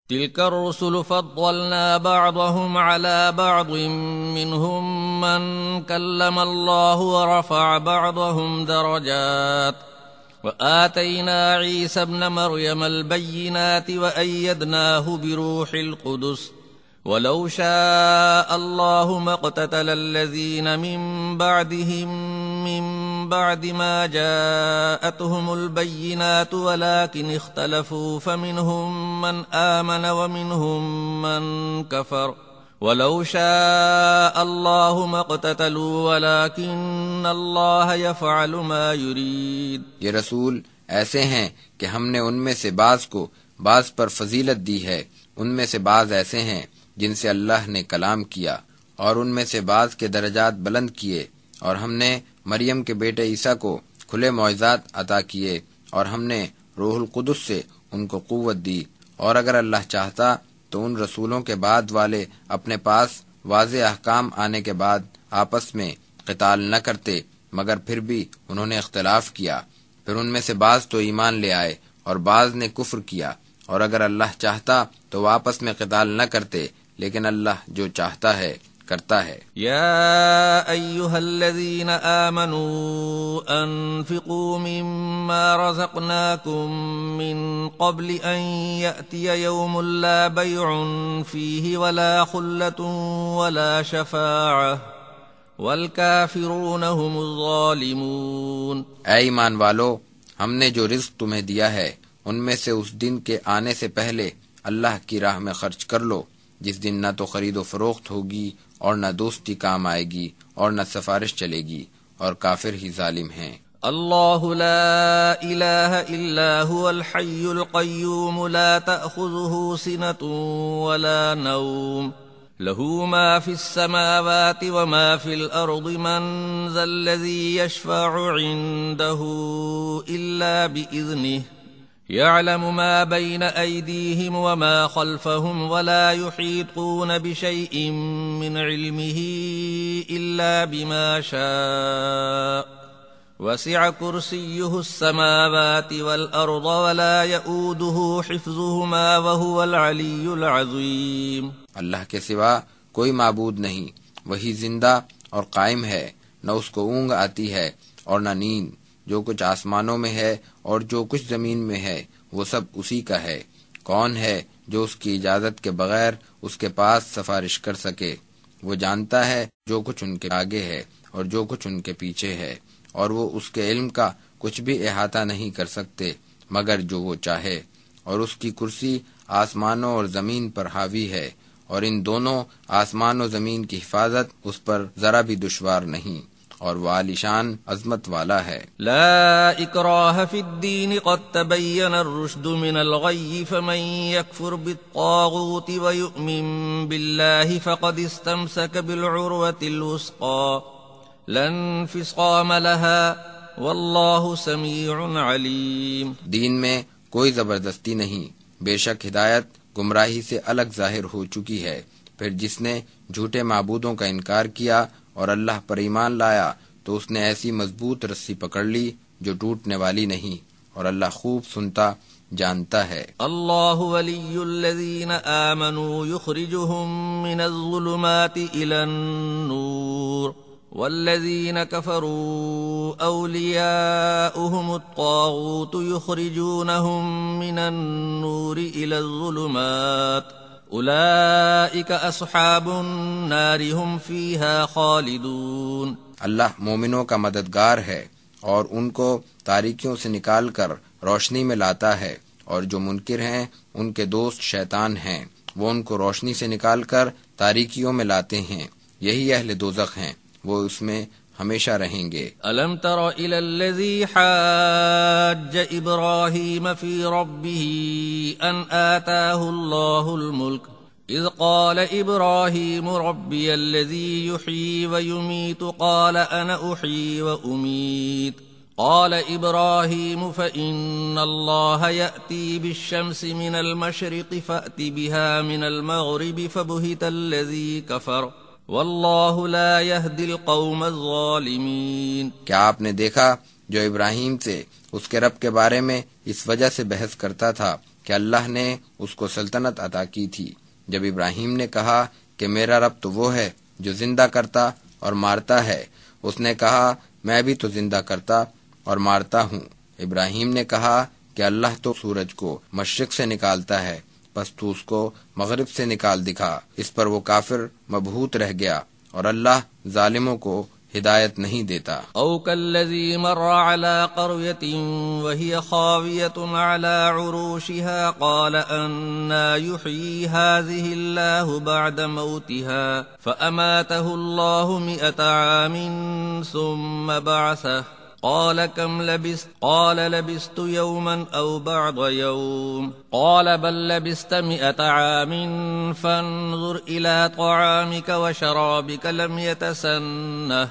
تلك الرسل فضلنا بعضهم على بعض منهم من كلم الله ورفع بعضهم درجات وآتينا عيسى ابن مريم البينات وأيدناه بروح القدس ولو شاء الله ما اقتتل الذين من بعدهم من بعد ما جاءتهم البينات ولكن اختلفوا فمنهم من آمن ومنهم من كفر ولو شاء الله ما اقتتلوا ولكن الله يفعل ما يريد۔ یہ رسول ایسے ہیں کہ ہم نے ان میں سے بعض کو بعض پر فضیلت دی ہے، ان میں سے بعض ایسے ہیں جن سے اللہ نے کلام کیا اور ان میں سے بعض کے درجات بلند کیے، اور ہم نے مریم کے بیٹے عیسیٰ کو کھلے معجزات عطا کیے، اور ہم نے روح القدس سے ان کو قوت دی، اور اگر اللہ چاہتا تو ان رسولوں کے بعد والے اپنے پاس واضح احکام آنے کے بعد آپس میں قتال نہ کرتے، مگر پھر بھی انہوں نے اختلاف کیا، پھر ان میں سے بعض تو ایمان لے آئے اور بعض نے کفر کیا، اور اگر اللہ چاہتا تو وہ آپس میں قتال نہ کرتے، لیکن اللہ جو چاہتا ہے کرتا ہے۔ یا ایھا الذین آمنوا انفقوا مما رزقناکم من قبل ان یأتی یوم لا بیع فیہ ولا خلة ولا شفاعة والکافرون هم الظالمون۔ اے ایمان والو، ہم نے جو رزق تمہیں دیا ہے ان میں سے اس دن کے آنے سے پہلے اللہ کی راہ میں خرچ کر لو، جس دن نہ تو خرید و فروخت ہوگی اور نہ دوستی کام آئے گی اور نہ سفارش چلے گی، اور کافر ہی ظالم ہیں۔ اللہ لا الہ الا هو الحی القیوم لا تأخذه سنة ولا نوم له ما في السماوات وما في الأرض من ذا الذي يشفع عنده إلا بإذنه يعلم ما بين أيديهم وما خلفهم ولا يحيطون بشيء من علمه إلا بما شاء وسع كرسيه السماوات والأرض ولا يؤوده حفظهما وهو العلي العظيم۔ اللہ کے سوا کوئی معبود نہیں، وہی زندہ اور قائم ہے، نہ اس کو اونگ آتی ہے اور نہ نیند، جو کچھ آسمانوں میں ہے اور جو کچھ زمین میں ہے وہ سب اسی کا ہے۔ کون ہے جو اس کی اجازت کے بغیر اس کے پاس سفارش کر سکے؟ وہ جانتا ہے جو کچھ ان کے آگے ہے اور جو کچھ ان کے پیچھے ہے، اور وہ اس کے علم کا کچھ بھی احاطہ نہیں کر سکتے مگر جو وہ چاہے، اور اس کی کرسی آسمانوں اور زمین پر حاوی ہے، اور ان دونوں آسمان و زمین کی حفاظت اس پر ذرا بھی دشوار نہیں، اور وہ عالی شان عظمت والا ہے۔ لا اکراہ فی الدین قد تبین الرشد من الغی فمن یکفر بالطاغوت ویؤمن باللہ فقد استمسک بالعروة الوثقی لا انفصام لها واللہ سمیع علیم۔ دین میں کوئی زبردستی نہیں، بے شک ہدایت گمراہی سے الگ ظاہر ہو چکی ہے، پھر جس نے جھوٹے معبودوں کا انکار کیا اور اللہ پر ایمان لایا تو اس نے ایسی مضبوط رسی پکڑ لی جو ٹوٹنے والی نہیں، اور اللہ خوب سنتا جانتا ہے۔ اللہ ولی الذین آمنوا یخرجهم من الظلمات الى النور والذین کفروا اولیاؤهم الطاغوت یخرجونهم من النور الى الظلمات اولئک اصحاب النار هم فیہا خالدون۔ اللہ مومنوں کا مددگار ہے اور ان کو تاریکیوں سے نکال کر روشنی میں لاتا ہے، اور جو منکر ہیں ان کے دوست شیطان ہیں، وہ ان کو روشنی سے نکال کر تاریکیوں میں لاتے ہیں، یہی اہل دوزخ ہیں، وہ اس میں ہمیشہ رہیں گے۔ الم تر الى الذی حاج ابراہیم فی ربہ ان آتاہ اللہ الملک اذ قال ابراہیم ربی الذی یحیی ویمیت قال انا احیی وامید قال ابراہیم فإن اللہ یأتی بالشمس من المشرق فأت بها من المغرب فبہت الذی کفر واللہ لا یہدی القوم الظالمین۔ کیا آپ نے دیکھا جو ابراہیم سے اس کے رب کے بارے میں اس وجہ سے بحث کرتا تھا کہ اللہ نے اس کو سلطنت عطا کی تھی۔ جب ابراہیم نے کہا کہ میرا رب تو وہ ہے جو زندہ کرتا اور مارتا ہے، اس نے کہا میں بھی تو زندہ کرتا اور مارتا ہوں۔ ابراہیم نے کہا کہ اللہ تو سورج کو مشرق سے نکالتا ہے، پس تو اس کو مغرب سے نکال دکھا۔ اس پر وہ کافر مبہوت رہ گیا، اور اللہ ظالموں کو ہدایت نہیں دیتا۔ او كالذي مر على قرية وهي خاوية على عروشها قال أنى يحيي هذه الله بعد موتها فأماته الله 100 عام ثم بعثه قال كم لبثت قال لبثت يوما أو بعض يوم قال بل لبثت 100 عام فانظر إلى طعامك وشرابك لم يتسنه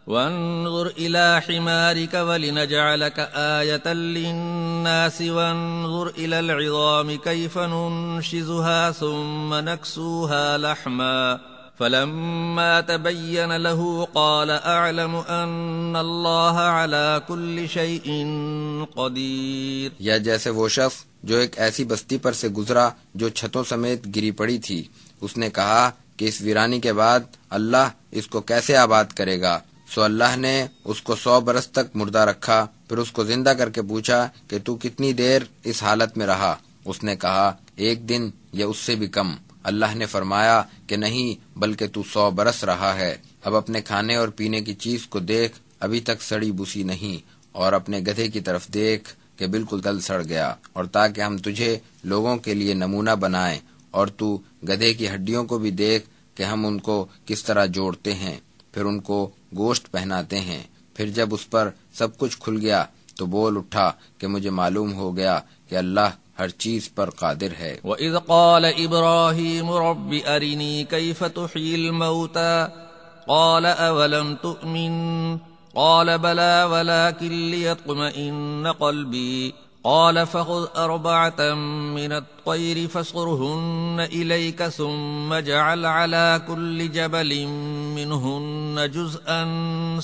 وانظر إلى حمارك ولنجعلك آية للناس وانظر إلى العظام كيف ننشزها ثم نكسوها لحما فلما تبين له قال أعلم أن الله على كل شيء قدير۔ یا جیسے وہ شخص جو ایک ایسی بستی پر سے گزرا جو چھتوں سمیت گری پڑی تھی، اس نے کہا کہ اس ویرانی کے بعد اللہ اس کو کیسے آباد کرے گا، سو اللہ نے اس کو 100 برس تک مردہ رکھا، پھر اس کو زندہ کر کے پوچھا کہ تو کتنی دیر اس حالت میں رہا، اس نے کہا 1 دن یا اس سے بھی کم۔ اللہ نے فرمایا کہ نہیں بلکہ تو 100 برس رہا ہے۔ اب اپنے کھانے اور پینے کی چیز کو دیکھ، ابھی تک سڑی بسی نہیں، اور اپنے گدھے کی طرف دیکھ کہ بالکل تل سڑ گیا، اور تاکہ ہم تجھے لوگوں کے لیے نمونہ بنائیں، اور تو گدھے کی ہڈیوں کو بھی دیکھ کہ ہم ان کو کس طرح جوڑتے ہیں، پھر ان کو گوشت پہناتے ہیں۔ پھر جب اس پر سب کچھ کھل گیا تو بول اٹھا کہ مجھے معلوم ہو گیا کہ اللہ ہر چیز پر قادر ہے۔ وَإِذْ قَالَ إِبْرَاهِيمُ رَبِّ أَرِنِي كَيْفَ تُحْيِي الْمَوْتَى قَالَ أَوَلَمْ تُؤْمِنْ قَالَ بَلَى وَلَكِنْ لِيَطْمَئِنَّ قَلْبِي قال فخذ 4 من الطير فاصرهن إليك ثم اجعل على كل جبل منهن جزءا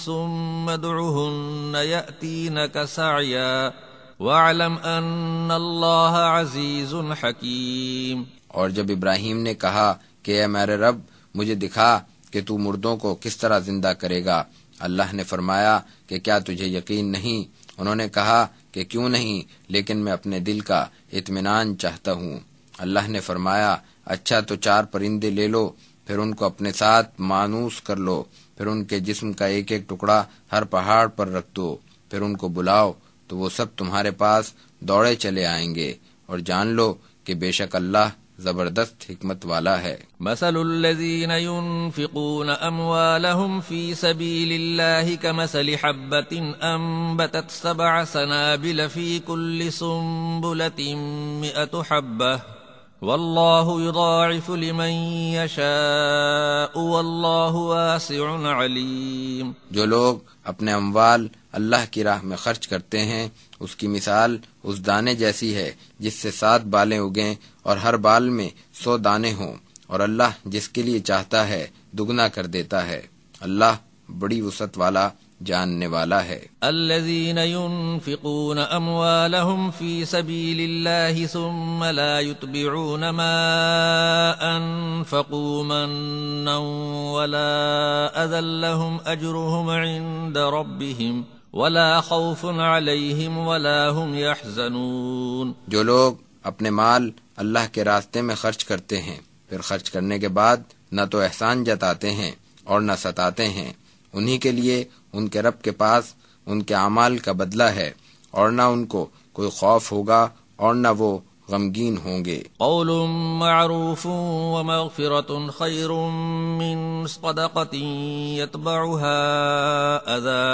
ثم ادعهن يأتينك سعيا واعلم أن الله عزيز حكيم۔ اور جب ابراہیم نے کہا کہ اے میرے رب مجھے دکھا کہ تو مردوں کو کس طرح زندہ کرے گا، اللہ نے فرمایا کہ کیا تجھے یقین نہیں؟ انہوں نے کہا کہ کیوں نہیں، لیکن میں اپنے دل کا اطمینان چاہتا ہوں۔ اللہ نے فرمایا اچھا تو 4 پرندے لے لو، پھر ان کو اپنے ساتھ مانوس کر لو، پھر ان کے جسم کا ایک ایک ٹکڑا ہر پہاڑ پر رکھ دو، پھر ان کو بلاؤ تو وہ سب تمہارے پاس دوڑے چلے آئیں گے، اور جان لو کہ بے شک اللہ زبردست حکمت والا ہے۔ مثل الذين ينفقون أموالهم في سبيل الله كمثل حبة أنبتت 7 سنابل في كل سنبلة 100 حبة والله يضاعف لمن يشاء والله واسع عليم۔ جو لوگ اپنے اموال اللہ کی راہ میں خرچ کرتے ہیں، اس کی مثال اس دانے جیسی ہے جس سے 7 بالیں اگیں اور ہر بال میں 100 دانے ہوں، اور اللہ جس کے لیے چاہتا ہے دگنا کر دیتا ہے۔ اللہ بڑی وسعت والا جاننے والا ہے۔ الذين ينفقون أموالهم في سبيل الله ثم لا يتبعون ما أنفقوا منا ولا أذى لهم أجرهم عند ربهم ولا خوف عليهم ولا هم يحزنون۔ جو لوگ اپنے مال اللہ کے راستے میں خرچ کرتے ہیں، پھر خرچ کرنے کے بعد نہ تو احسان جتاتے ہیں اور نہ ستاتے ہیں، انہی کے لیے ان کے رب کے پاس ان کے اعمال کا بدلہ ہے، اور نہ ان کو کوئی خوف ہوگا اور نہ وہ غمگین ہوں گے۔ قول معروف ومغفرة خیر من صدقة يتبعها اذى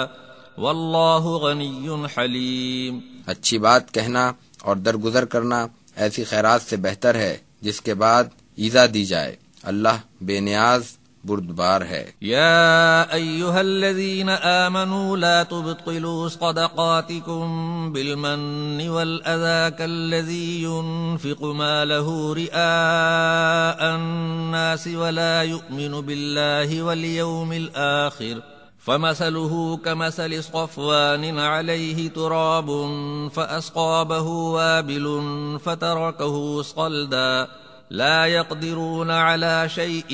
واللہ غنی حلیم۔ اچھی بات کہنا اور درگزر کرنا ایسی خیرات سے بہتر ہے جس کے بعد ایذا دی جائے، اللہ بے نیاز بردبار ہے۔ یا ایہا الذین آمنوا لا تبطلوا صدقاتکم بالمن والأذى كالذی ينفق ماله رئاء الناس ولا يؤمن بالله واليوم الآخر فمثله كمثل صفوان عليه تراب فأصابه وابل فتركه صلدا لا يقدرون على شيء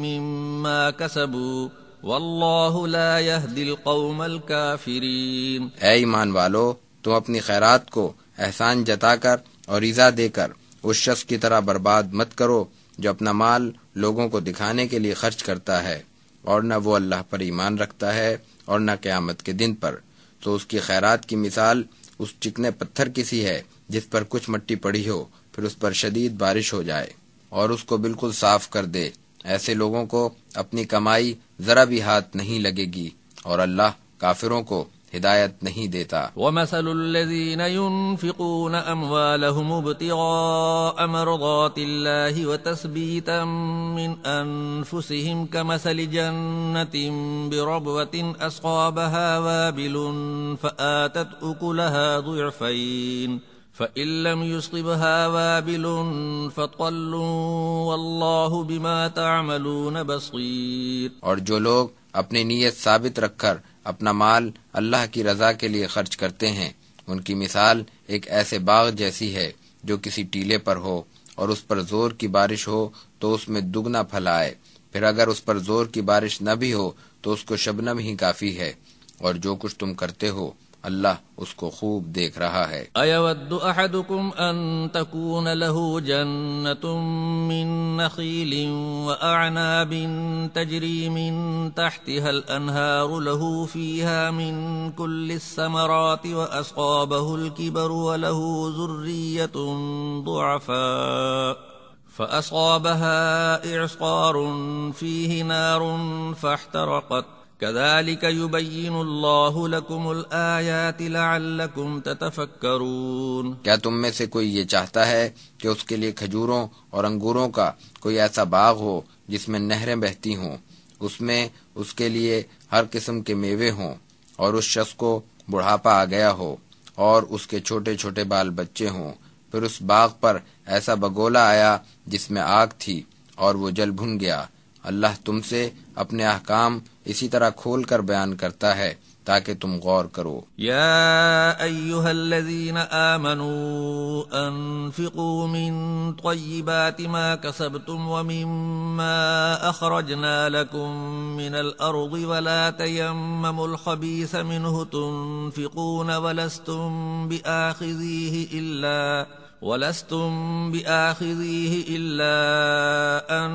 مما كسبوا والله لا يهدي القوم الكافرين۔ اے ایمان والو، تم اپنی خیرات کو احسان جتا کر اور ایذا دے کر اس شخص کی طرح برباد مت کرو جو اپنا مال لوگوں کو دکھانے کے لیے خرچ کرتا ہے اور نہ وہ اللہ پر ایمان رکھتا ہے اور نہ قیامت کے دن پر، تو اس کی خیرات کی مثال اس چکنے پتھر کی سی ہے جس پر کچھ مٹی پڑی ہو، پھر اس پر شدید بارش ہو جائے اور اس کو بالکل صاف کر دے۔ ایسے لوگوں کو اپنی کمائی ذرا بھی ہاتھ نہیں لگے گی اور اللہ کافروں کو ہدایت نہیں دیتا۔ وَمَثَلُ الَّذِينَ يُنْفِقُونَ أَمْوَالَهُمُ ابْتِغَاءَ مَرْضَاتِ اللَّهِ وَتَثْبِيتًا مِّنْ أَنفُسِهِمْ كَمَثَلِ جَنَّةٍ بِرَبْوَةٍ أَصَابَهَا وَابِلٌ فَآتَتْ أُكُلَهَا ضِعْفَيْنِ فَإِن لَّمْ يُصِبْهَا وَابِلٌ فَطَلٌّ وَاللَّهُ بِمَا تَعْمَلُونَ بَصِيرٌ۔ اور جو لوگ اپنی نیت ثابت رکھ کر اپنا مال اللہ کی رضا کے لیے خرچ کرتے ہیں، ان کی مثال ایک ایسے باغ جیسی ہے جو کسی ٹیلے پر ہو اور اس پر زور کی بارش ہو تو اس میں دگنا پھل آئے، پھر اگر اس پر زور کی بارش نہ بھی ہو تو اس کو شبنم ہی کافی ہے، اور جو کچھ تم کرتے ہو اللہ اس کو خوب دیکھ رہا ہے۔ أَيَوَدُّ أَحَدُكُمْ أَن تَكُونَ لَهُ جَنَّةٌ مِّن نَّخِيلٍ وَأَعْنَابٍ تَجْرِي مِن تَحْتِهَا الْأَنْهَارُ لَهُ فِيهَا مِن كُلِّ الثَّمَرَاتِ وَأَصَابَهُ الْكِبَرُ وَلَهُ ذُرِّيَّةٌ ضُعَفَاءُ فَأَصَابَهَا إِعْصَارٌ فِيهِ نَارٌ فَاحْتَرَقَتْ كذلك يبين الله لكم الآيات لعلكم تتفكرون۔ کیا تم میں سے کوئی یہ چاہتا ہے کہ اس کے لیے کھجوروں اور انگوروں کا کوئی ایسا باغ ہو جس میں نہریں بہتی ہوں، اس میں اس کے لیے ہر قسم کے میوے ہوں، اور اس شخص کو بڑھاپا آ گیا ہو اور اس کے چھوٹے چھوٹے بال بچے ہوں، پھر اس باغ پر ایسا بگولا آیا جس میں آگ تھی اور وہ جل بھن گیا۔ اللہ تم سے اپنے احکام اسی طرح کھول کر بیان کرتا ہے تاکہ تم غور کرو۔ یا ایھا الذین آمنوا انفقوا من طیبات ما کسبتم ومما اخرجنا لکم من الارض ولا تیمموا الخبیث منه تنفقون ولستم بآخذیه إلا أن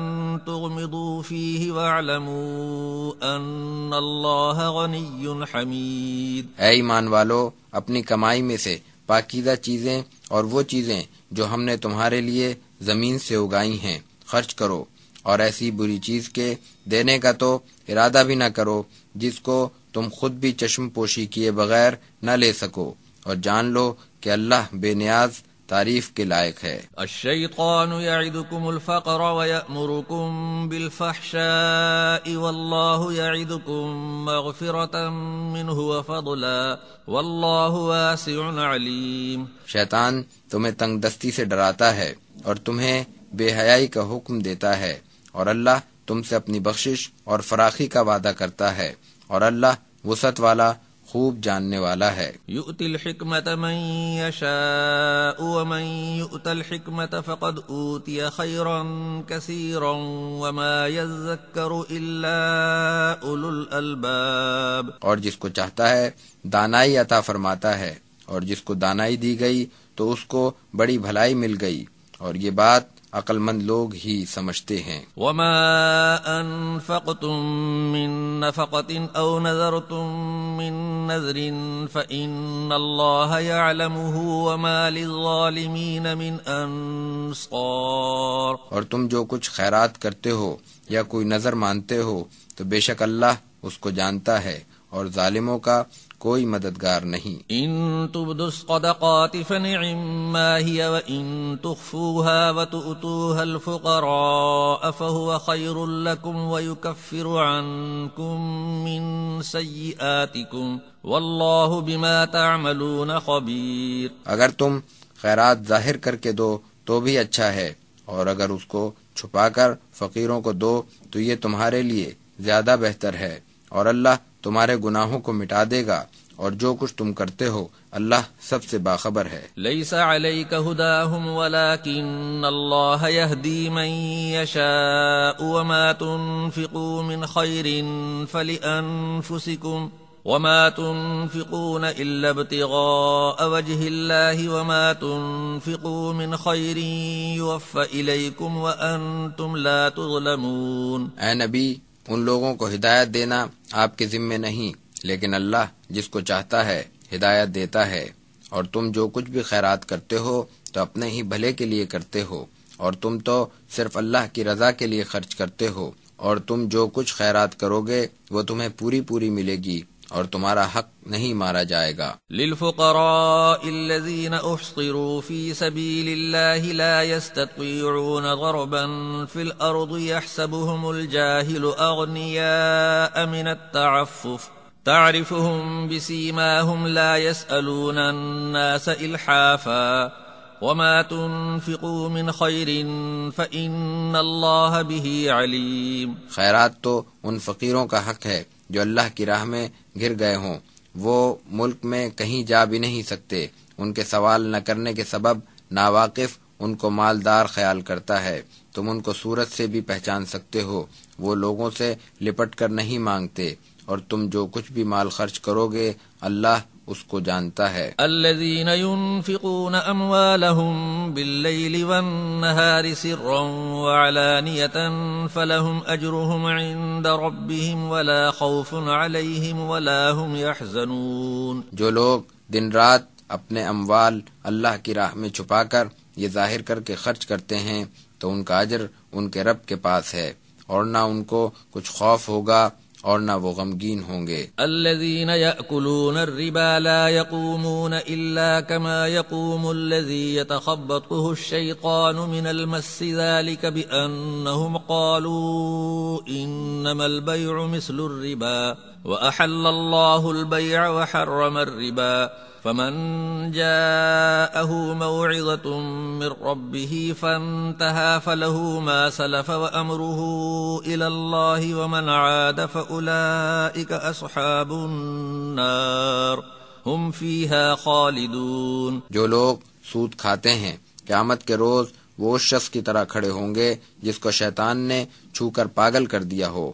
تغمضوا فيه واعلموا أن الله غنی حمید۔ اے ایمان والو، اپنی کمائی میں سے پاکیزہ چیزیں اور وہ چیزیں جو ہم نے تمہارے لیے زمین سے اگائی ہیں خرچ کرو، اور ایسی بری چیز کے دینے کا تو ارادہ بھی نہ کرو جس کو تم خود بھی چشم پوشی کیے بغیر نہ لے سکو، اور جان لو کہ اللہ بے نیاز تعریف کے لائق ہے۔ الشیطان یعدکم الفقر ویأمرکم بالفحشاء واللہ یعدکم مغفرة منہ وفضلا واللہ واسع علیم۔ شیطان تمہیں تنگ دستی سے ڈراتا ہے اور تمہیں بے حیائی کا حکم دیتا ہے، اور اللہ تم سے اپنی بخشش اور فراخی کا وعدہ کرتا ہے، اور اللہ وسعت والا خوب جاننے والا ہے۔ یؤتی الحکمت من یشاء ومن یؤت الحکمت فقد اوتی خیرا کثیرا وما یذکر الا اولو الالباب۔ اور جس کو چاہتا ہے دانائی عطا فرماتا ہے، اور جس کو دانائی دی گئی تو اس کو بڑی بھلائی مل گئی، اور یہ بات عقل مند لوگ ہی سمجھتے ہیں۔ وما انفقتم من نفقة او نذرتم من نذر فإن اللہ یعلمہ وما للظالمین من انصار۔ اور تم جو کچھ خیرات کرتے ہو یا کوئی نظر مانتے ہو تو بے شک اللہ اس کو جانتا ہے، اور ظالموں کا کوئی مددگار نہیں۔ ان تبدوا الصدقات فنعما هي وان تخفوها وتؤتوها الفقراء فهو خير لكم ويكفر عنكم من سيئاتكم والله بما تعملون خبير۔ اگر تم خیرات ظاہر کر کے دو تو بھی اچھا ہے، اور اگر اس کو چھپا کر فقیروں کو دو تو یہ تمہارے لیے زیادہ بہتر ہے، اور اللہ تمہارے گناہوں کو مٹا دے گا، اور جو کچھ تم کرتے ہو اللہ سب سے باخبر ہے۔ ليس عليك هداهم ولكن الله يهدي من يشاء وما تنفقوا من خير فلأنفسكم وما تنفقون إلا ابتغاء وجه الله وما تنفقوا من خير يوفى إليكم وأنتم لا تظلمون۔ اے نبی، ان لوگوں کو ہدایت دینا آپ کے ذمے نہیں، لیکن اللہ جس کو چاہتا ہے ہدایت دیتا ہے، اور تم جو کچھ بھی خیرات کرتے ہو تو اپنے ہی بھلے کے لیے کرتے ہو، اور تم تو صرف اللہ کی رضا کے لیے خرچ کرتے ہو، اور تم جو کچھ خیرات کرو گے وہ تمہیں پوری پوری ملے گی، اور تمہارا حق نہیں مارا جائے گا۔ للفقراء الذين احصروا في سبيل الله لا يستطيعون ضربا في الأرض يحسبهم الجاهل أغنياء من التعفف تعرفهم بسيماهم لا يسألون الناس إلحافا وما تنفقوا من خير فإن الله به عليم۔ خیرات تو ان فقیروں کا حق ہے جو اللہ کی راہ میں گر گئے ہوں، وہ ملک میں کہیں جا بھی نہیں سکتے، ان کے سوال نہ کرنے کے سبب ناواقف ان کو مالدار خیال کرتا ہے۔ تم ان کو صورت سے بھی پہچان سکتے ہو، وہ لوگوں سے لپٹ کر نہیں مانگتے، اور تم جو کچھ بھی مال خرچ کرو گے اللہ اس کو جانتا ہے۔ الذين ينفقون أموالهم بالليل والنهار سرا وعلانية فلهم أجرهم عند ربهم ولا خوف عليهم ولا هم يحزنون۔ جو لوگ دن رات اپنے اموال اللہ کی راہ میں چھپا کر یہ ظاہر کر کے خرچ کرتے ہیں تو ان کا اجر ان کے رب کے پاس ہے، اور نہ ان کو کچھ خوف ہوگا اور نہ وہ غمگین ہوں گے۔ الذين يأكلون الربا لا يقومون إلا كما يقوم الذي يتخبطه الشيطان من المس ذلك بأنهم قالوا إنما البيع مثل الربا وأحل الله البيع وحرم الربا فمن جاءه موعظة من ربه فانتهى فله ما سلف وأمره إلى الله ومن عاد فأولئك أصحاب النار هم فيها خالدون۔ جو لوگ سود کھاتے ہیں قیامت کے روز وہ اس شخص کی طرح کھڑے ہوں گے جس کو شیطان نے چھو کر پاگل کر دیا ہو،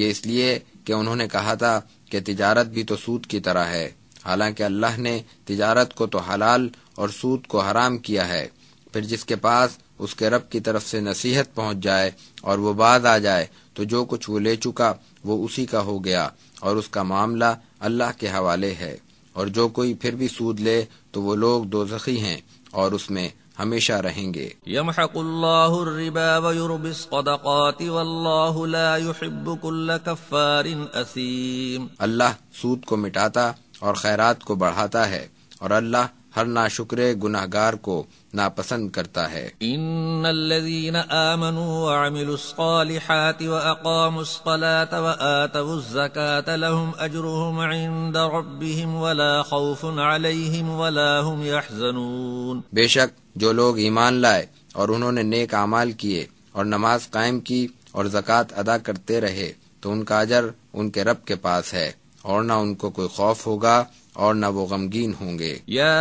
یہ اس لیے کہ انہوں نے کہا تھا کہ تجارت بھی تو سود کی طرح ہے، حالانکہ اللہ نے تجارت کو تو حلال اور سود کو حرام کیا ہے۔ پھر جس کے پاس اس کے رب کی طرف سے نصیحت پہنچ جائے اور وہ باز آ جائے تو جو کچھ وہ لے چکا وہ اسی کا ہو گیا، اور اس کا معاملہ اللہ کے حوالے ہے، اور جو کوئی پھر بھی سود لے تو وہ لوگ دوزخی ہیں اور اس میں ہمیشہ رہیں گے۔ يمحق الله الربا ويربي الصدقات والله لا يحب كل كفار أثيم۔ اللہ سود کو مٹاتا اور خیرات کو بڑھاتا ہے، اور اللہ ہر ناشکرے گناہگار کو ناپسند کرتا ہے۔ ان الذين آمنوا وعملوا الصالحات واقاموا الصلاة وآتوا الزكاة لهم اجرهم عند ربهم ولا خوف عليهم ولا هم يحزنون۔ بے شک جو لوگ ایمان لائے اور انہوں نے نیک اعمال کیے اور نماز قائم کی اور زکوٰۃ ادا کرتے رہے تو ان کا اجر ان کے رب کے پاس ہے، اور نہ ان کو کوئی خوف ہوگا اور نہ وہ غمگین ہوں گے۔ یا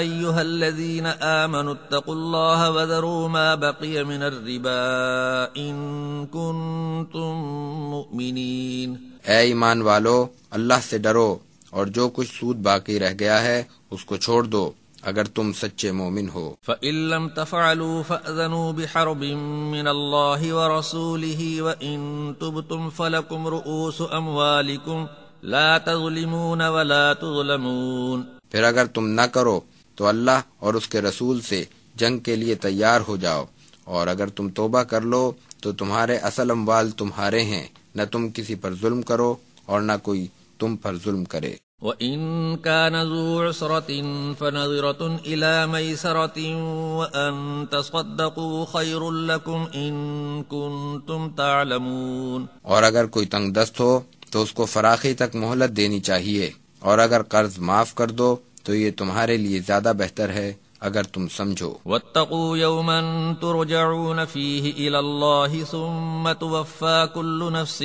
ایھا الذین آمنوا اتقوا اللہ وذروا ما بقی من الربا ان کنتم مؤمنین۔ اے ایمان والو، اللہ سے ڈرو اور جو کچھ سود باقی رہ گیا ہے اس کو چھوڑ دو اگر تم سچے مومن ہو۔ فَإِن لَّمْ تَفْعَلُوا فَأْذَنُوا بِحَرْبٍ مِّنَ اللَّهِ وَرَسُولِهِ وَإِن تُبْتُمْ فَلَكُمْ رُءُوسُ أَمْوَالِكُمْ لَا تَظْلِمُونَ وَلَا تُظْلَمُونَ۔ پھر اگر تم نہ کرو تو اللہ اور اس کے رسول سے جنگ کے لیے تیار ہو جاؤ، اور اگر تم توبہ کر لو تو تمہارے اصل اموال تمہارے ہیں، نہ تم کسی پر ظلم کرو اور نہ کوئی تم پر ظلم کرے۔ وَإِن كَانَ ذُو عُسْرَةٍ فَنَظِرَةٌ إِلَى مَيْسَرَةٍ وَأَن تَصَدَّقُوا خَيْرٌ لَّكُمْ إِن كُنتُمْ تَعْلَمُونَ۔ اور اگر کوئی تنگ دست ہو تو اس کو فراخی تک مہلت دینی چاہیے، اور اگر قرض معاف کر دو تو یہ تمہارے لیے زیادہ بہتر ہے اگر تم سمجھو۔ واتقوا يوما ترجعون فيه إلى الله ثم توفى كل نفس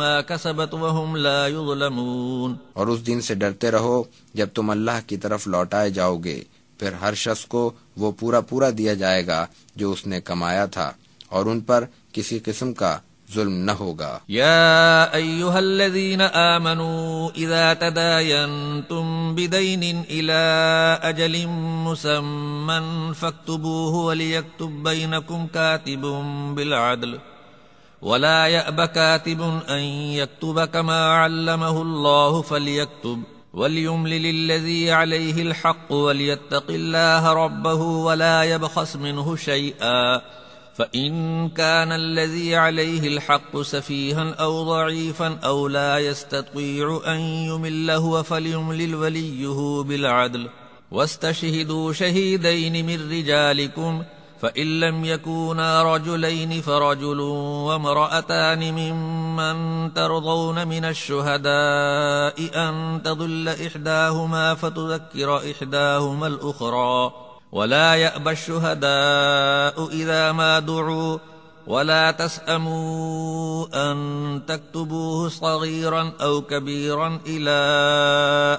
ما كسبت وهم لا يظلمون۔ اور اس دن سے ڈرتے رہو جب تم اللہ کی طرف لوٹائے جاؤ گے، پھر ہر شخص کو وہ پورا پورا دیا جائے گا جو اس نے کمایا تھا، اور ان پر کسی قسم کا ظلم نہ ہوگا۔ يا أيها الذين آمنوا إذا تداينتم بدين إلى أجل مسمى فاكتبوه وليكتب بينكم كاتب بالعدل ولا يأب كاتب أن يكتب كما علمه الله فليكتب وليملل الذي عليه الحق وليتق الله ربه ولا يبخس منه شيئا فإن كان الذي عليه الحق سفيها أو ضعيفا أو لا يستطيع أن يمل هو فليملل وليه بالعدل واستشهدوا شهيدين من رجالكم فإن لم يكونا رجلين فرجل وامرأتان ممن ترضون من الشهداء أن تضل إحداهما فتذكر إحداهما الأخرى ولا يأبى الشهداء إذا ما دعوا ولا تسأموا أن تكتبوه صغيرا أو كبيرا إلى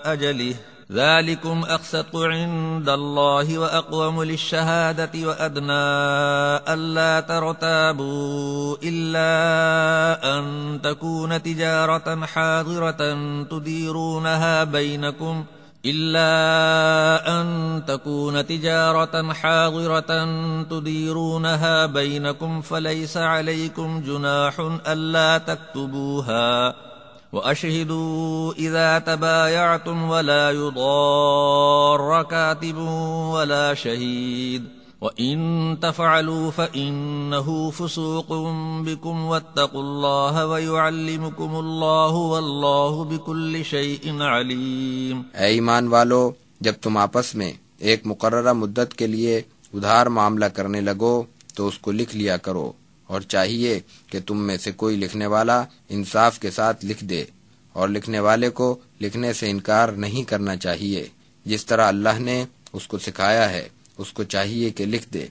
أجله ذلكم أقسط عند الله وأقوم للشهادة وأدنى ألا ترتابوا إلا أن تكون تجارة حاضرة تديرونها بينكم فليس عليكم جناح ألا تكتبوها وأشهدوا إذا تبايعتم ولا يضار كاتب ولا شهيد وإن تفعلوا فإنه فسوق بكم واتقوا الله ويعلمكم الله والله بكل شيء عليم۔ اے ایمان والو، جب تم آپس میں ایک مقررہ مدت کے لیے ادھار معاملہ کرنے لگو تو اس کو لکھ لیا کرو، اور چاہیے کہ تم میں سے کوئی لکھنے والا انصاف کے ساتھ لکھ دے، اور لکھنے والے کو لکھنے سے انکار نہیں کرنا چاہیے۔ جس طرح اللہ نے اس کو سکھایا ہے اس کو چاہیے کہ لکھ دے،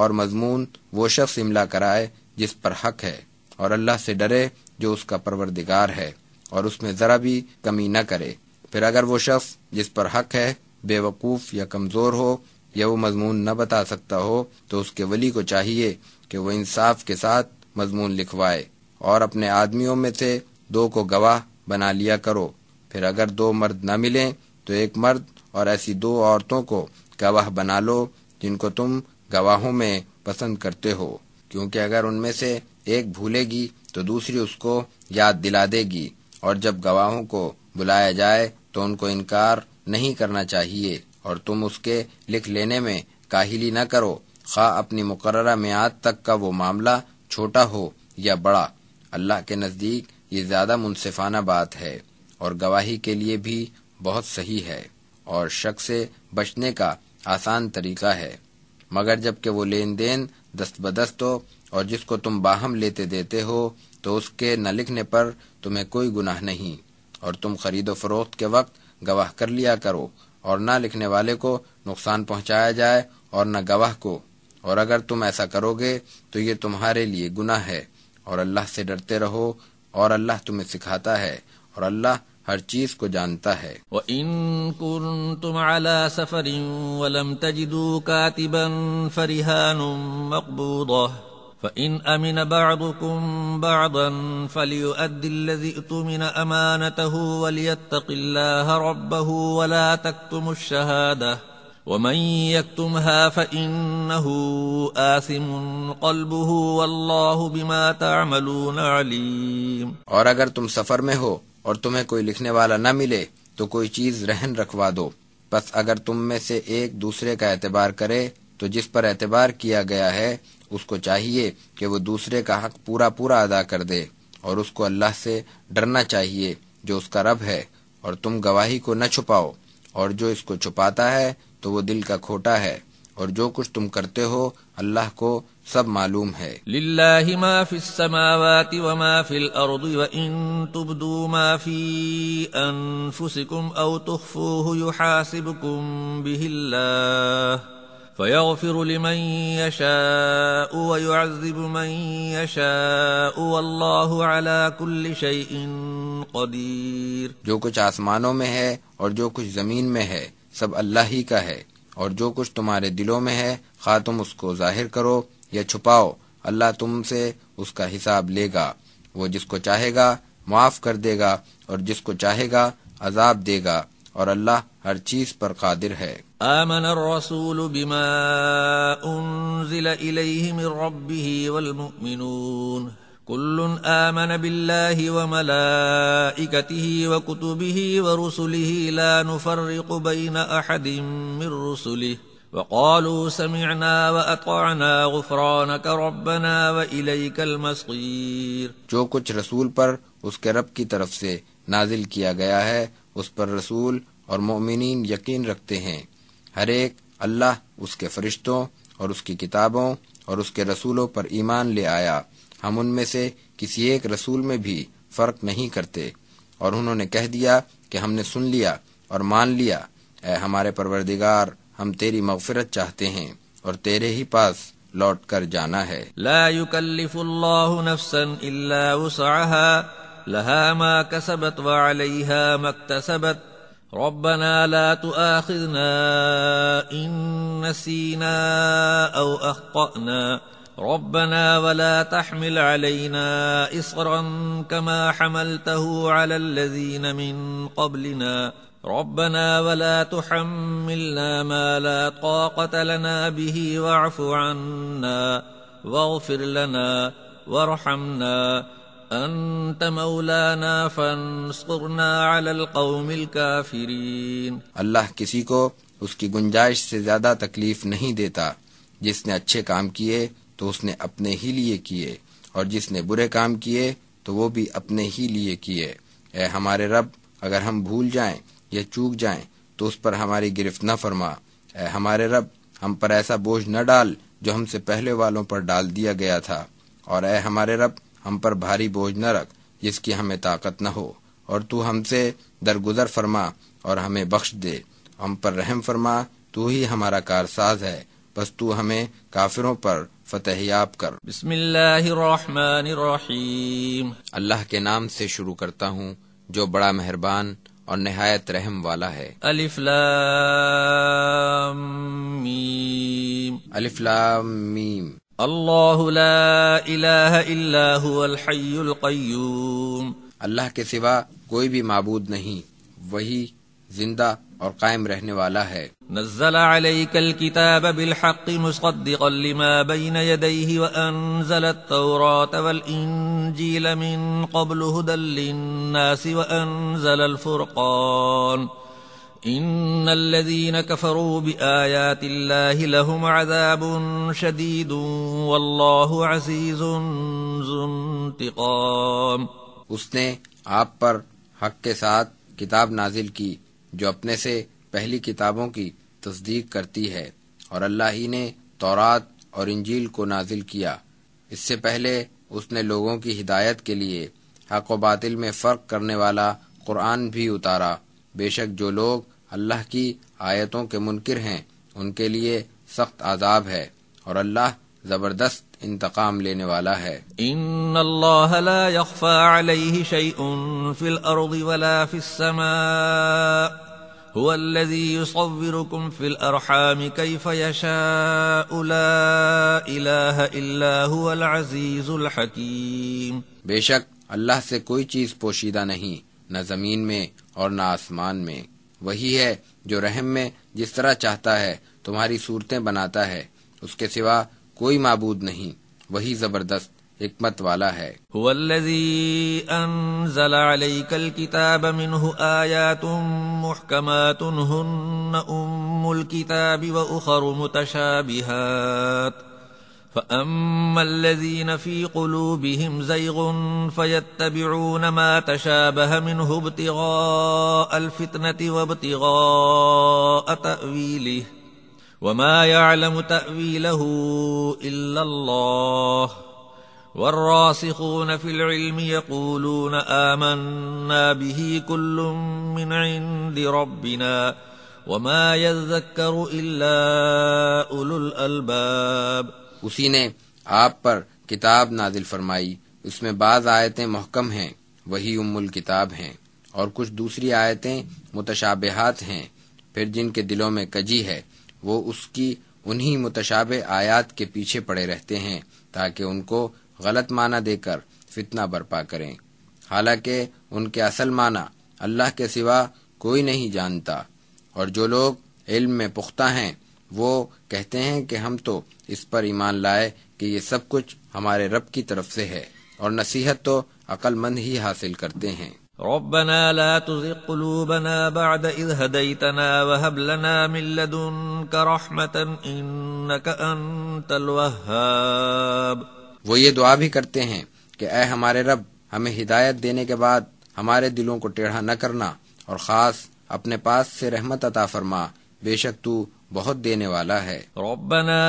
اور مضمون وہ شخص املا کرائے جس پر حق ہے، اور اللہ سے ڈرے جو اس کا پروردگار ہے، اور اس میں ذرا بھی کمی نہ کرے۔ پھر اگر وہ شخص جس پر حق ہے بے وقوف یا کمزور ہو، یا وہ مضمون نہ بتا سکتا ہو، تو اس کے ولی کو چاہیے کہ وہ انصاف کے ساتھ مضمون لکھوائے، اور اپنے آدمیوں میں سے 2 کو گواہ بنا لیا کرو۔ پھر اگر 2 مرد نہ ملیں تو 1 مرد اور ایسی 2 عورتوں کو گواہ بنا لو جن کو تم گواہوں میں پسند کرتے ہو، کیونکہ اگر ان میں سے ایک بھولے گی تو دوسری اس کو یاد دلا دے گی، اور جب گواہوں کو بلایا جائے تو ان کو انکار نہیں کرنا چاہیے، اور تم اس کے لکھ لینے میں کاہلی نہ کرو، خواہ اپنی مقررہ میعاد تک کا وہ معاملہ چھوٹا ہو یا بڑا۔ اللہ کے نزدیک یہ زیادہ منصفانہ بات ہے، اور گواہی کے لیے بھی بہت صحیح ہے، اور شک سے بچنے کا آسان طریقہ ہے، مگر جب کہ وہ لین دین دست بدست ہو اور جس کو تم باہم لیتے دیتے ہو تو اس کے نہ لکھنے پر تمہیں کوئی گناہ نہیں، اور تم خرید و فروخت کے وقت گواہ کر لیا کرو، اور نہ لکھنے والے کو نقصان پہنچایا جائے اور نہ گواہ کو، اور اگر تم ایسا کرو گے تو یہ تمہارے لیے گناہ ہے، اور اللہ سے ڈرتے رہو، اور اللہ تمہیں سکھاتا ہے، اور اللہ ہر چیز کو جانتا ہے۔ وَإِن كُنتُمْ عَلَى سَفَرٍ وَلَمْ تَجِدُوا كَاتِبًا فَرِهَانٌ مَقْبُوضَةٌ فَإِنْ أَمِنَ بَعْضُكُمْ بَعْضًا فَلْيُؤَدِّ الَّذِي اؤْتُمِنَ أَمَانَتَهُ وَلْيَتَّقِ اللَّهَ رَبَّهُ وَلَا تَكْتُمُوا الشَّهَادَةَ وَمَنْ يَكْتُمْهَا فَإِنَّهُ آثِمٌ قَلْبُهُ وَاللَّهُ بِمَا تَعْمَلُونَ عَلِيمٌ۔ اور اگر تم سفر میں ہو اور تمہیں کوئی لکھنے والا نہ ملے تو کوئی چیز رہن رکھوا دو، بس اگر تم میں سے ایک دوسرے کا اعتبار کرے تو جس پر اعتبار کیا گیا ہے اس کو چاہیے کہ وہ دوسرے کا حق پورا پورا ادا کر دے، اور اس کو اللہ سے ڈرنا چاہیے جو اس کا رب ہے، اور تم گواہی کو نہ چھپاؤ، اور جو اس کو چھپاتا ہے تو وہ دل کا کھوٹا ہے، اور جو کچھ تم کرتے ہو اللہ کو سب معلوم ہے۔ للہ ما فی السماوات وما فی الارض وان تبدوا ما فی انفسکم او تخفوه یحاسبکم به اللہ فيغفر لمن يشاء ويعذب من يشاء والله على كل شيء قدير. جو کچھ آسمانوں میں ہے اور جو کچھ زمین میں ہے سب اللہ ہی کا ہے، اور جو کچھ تمہارے دلوں میں ہے خواہ تم اس کو ظاہر کرو یا چھپاؤ، اللہ تم سے اس کا حساب لے گا. وہ جس کو چاہے گا معاف کر دے گا اور جس کو چاہے گا عذاب دے گا، اور اللہ ہر چیز پر قادر ہے. آمن الرسول بما انزل الیہ من ربہ والمؤمنون كل آمن بالله وملائكته وكتبه ورسله لا نفرق بين أحد من رسله وقالوا سمعنا وأطعنا غفرانك ربنا وإليك المصير. جو کچھ رسول پر اس کے رب کی طرف سے نازل کیا گیا ہے اس پر رسول اور مومنین یقین رکھتے ہیں. ہر ایک اللہ، اس کے فرشتوں اور اس کی کتابوں اور اس کے رسولوں پر ایمان لے آیا. ہم ان میں سے کسی ایک رسول میں بھی فرق نہیں کرتے. اور انہوں نے کہہ دیا کہ ہم نے سن لیا اور مان لیا. اے ہمارے پروردگار، ہم تیری مغفرت چاہتے ہیں اور تیرے ہی پاس لوٹ کر جانا ہے. لا يكلف الله نفسا الا وسعها لها ما كسبت وعليها ما اكتسبت ربنا لا تؤاخذنا ان نسينا او اخطأنا ربنا ولا تحمل علينا إصرا كما حملته على الذين من قبلنا ربنا ولا تحملنا ما لا طاقة لنا به واعف عنا واغفر لنا وارحمنا أنت مولانا فانصرنا على القوم الكافرين. اللہ کسی کو اس کی گنجائش سے زیادہ تکلیف نہیں دیتا. جس نے اچھے کام کیے تو اس نے اپنے ہی لیے کیے، اور جس نے برے کام کیے تو وہ بھی اپنے ہی لیے کیے. اے ہمارے رب، اگر ہم بھول جائیں یا چوک جائیں تو اس پر ہماری گرفت نہ فرما. اے ہمارے رب، ہم پر ایسا بوجھ نہ ڈال جو ہم سے پہلے والوں پر ڈال دیا گیا تھا. اور اے ہمارے رب، ہم پر بھاری بوجھ نہ رکھ جس کی ہمیں طاقت نہ ہو. اور تو ہم سے درگزر فرما اور ہمیں بخش دے. ہم پر رحم فرما، تو ہی ہمارا کارساز ہے. بس تو ہمیں کافروں پر فتح یاب کر. بسم اللہ الرحمن الرحیم. اللہ کے نام سے شروع کرتا ہوں جو بڑا مہربان اور نہایت رحم والا ہے. الف لام میم. الف لام میم. اللہ لا الہ الا هو الحی القیوم. اللہ کے سوا کوئی بھی معبود نہیں، وہی زندہ اور قائم رہنے والا ہے. نزل عليك الكتاب بالحق مصدقا لما بين يديه وأنزل التوراة والإنجيل من قبل هدى للناس وأنزل الفرقان إن الذين كفروا بآيات الله لهم عذاب شديد والله عزيز ذو انتقام. اس نے آپ پر حق کے ساتھ کتاب نازل کی جو اپنے سے پہلی کتابوں کی تصدیق کرتی ہے، اور اللہ ہی نے تورات اور انجیل کو نازل کیا. اس سے پہلے اس نے لوگوں کی ہدایت کے لیے حق و باطل میں فرق کرنے والا قرآن بھی اتارا. بے شک جو لوگ اللہ کی آیتوں کے منکر ہیں ان کے لیے سخت عذاب ہے، اور اللہ زبردست انتقام لینے والا ہے. ان اللہ لا يخفى عليه شيء في الارض ولا في السماء هو الذي يصوركم في الارحام كيف يشاء لا اله الا هو العزيز الحكيم. بے شک اللہ سے کوئی چیز پوشیدہ نہیں، نہ زمین میں اور نہ آسمان میں. وہی ہے جو رحم میں جس طرح چاہتا ہے تمہاری صورتیں بناتا ہے. اس کے سوا کوئی معبود نہیں، وہی زبردست حکمت والا ہے. هو الذي انزل عليك الكتاب منه آيات محكمات هن الكتاب واخر متشابهات فأما الذين في قلوبهم زيغ فيتبعون ما تشابه منه ابتغاء الفتنة وابتغاء تأويله وما يعلم تأويله إلا الله والراسخون في العلم يقولون آمنا به كل من عند ربنا وما يذكر إلا أولو الألباب۔ اسی نے آپ پر کتاب نازل فرمائی، اس میں بعض آیتیں محکم ہیں، وہی ام الکتاب ہیں، اور کچھ دوسری آیتیں متشابہات ہیں، پھر جن کے دلوں میں کجی ہے وہ اس کی انہی متشابہ آیات کے پیچھے پڑے رہتے ہیں تاکہ ان کو غلط معنی دے کر فتنہ برپا کریں، حالانکہ ان کے اصل معنی اللہ کے سوا کوئی نہیں جانتا۔ اور جو لوگ علم میں پختہ ہیں وہ کہتے ہیں کہ ہم تو اس پر ایمان لائے کہ یہ سب کچھ ہمارے رب کی طرف سے ہے، اور نصیحت تو عقل مند ہی حاصل کرتے ہیں۔ ربنا لا تزغ قلوبنا بعد إذ هديتنا وهب لنا من لدنك رحمة إنك أنت الوهاب۔ وہ یہ دعا بھی کرتے ہیں کہ اے ہمارے رب، ہمیں ہدایت دینے کے بعد ہمارے دلوں کو ٹیڑھا نہ کرنا، اور خاص اپنے پاس سے رحمت عطا فرما، بے شک تو بہت دینے والا ہے۔ ربنا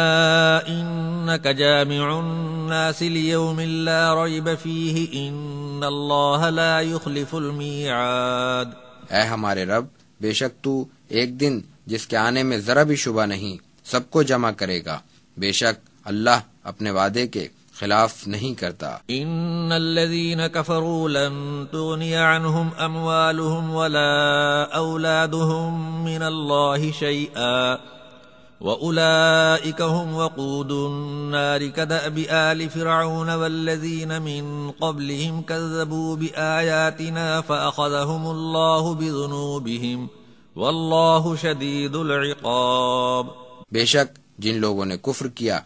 انك جامع الناس ليوم لا ريب فيه ان الله لا يخلف الميعاد۔ اے ہمارے رب، بے شک تو ایک دن جس کے آنے میں ذرا بھی شبہ نہیں سب کو جمع کرے گا، بے شک اللہ اپنے وعدے کے خلاف نہیں کرتا۔ ان الذين كفروا لن تغني عنهم اموالهم ولا اولادهم من الله شيئا واولئك هم وقود النار كدأب آل فرعون والذين من قبلهم كذبوا بآياتنا فأخذهم الله بذنوبهم والله شديد العقاب۔ بے شک جن لوگوں نے کفر کیا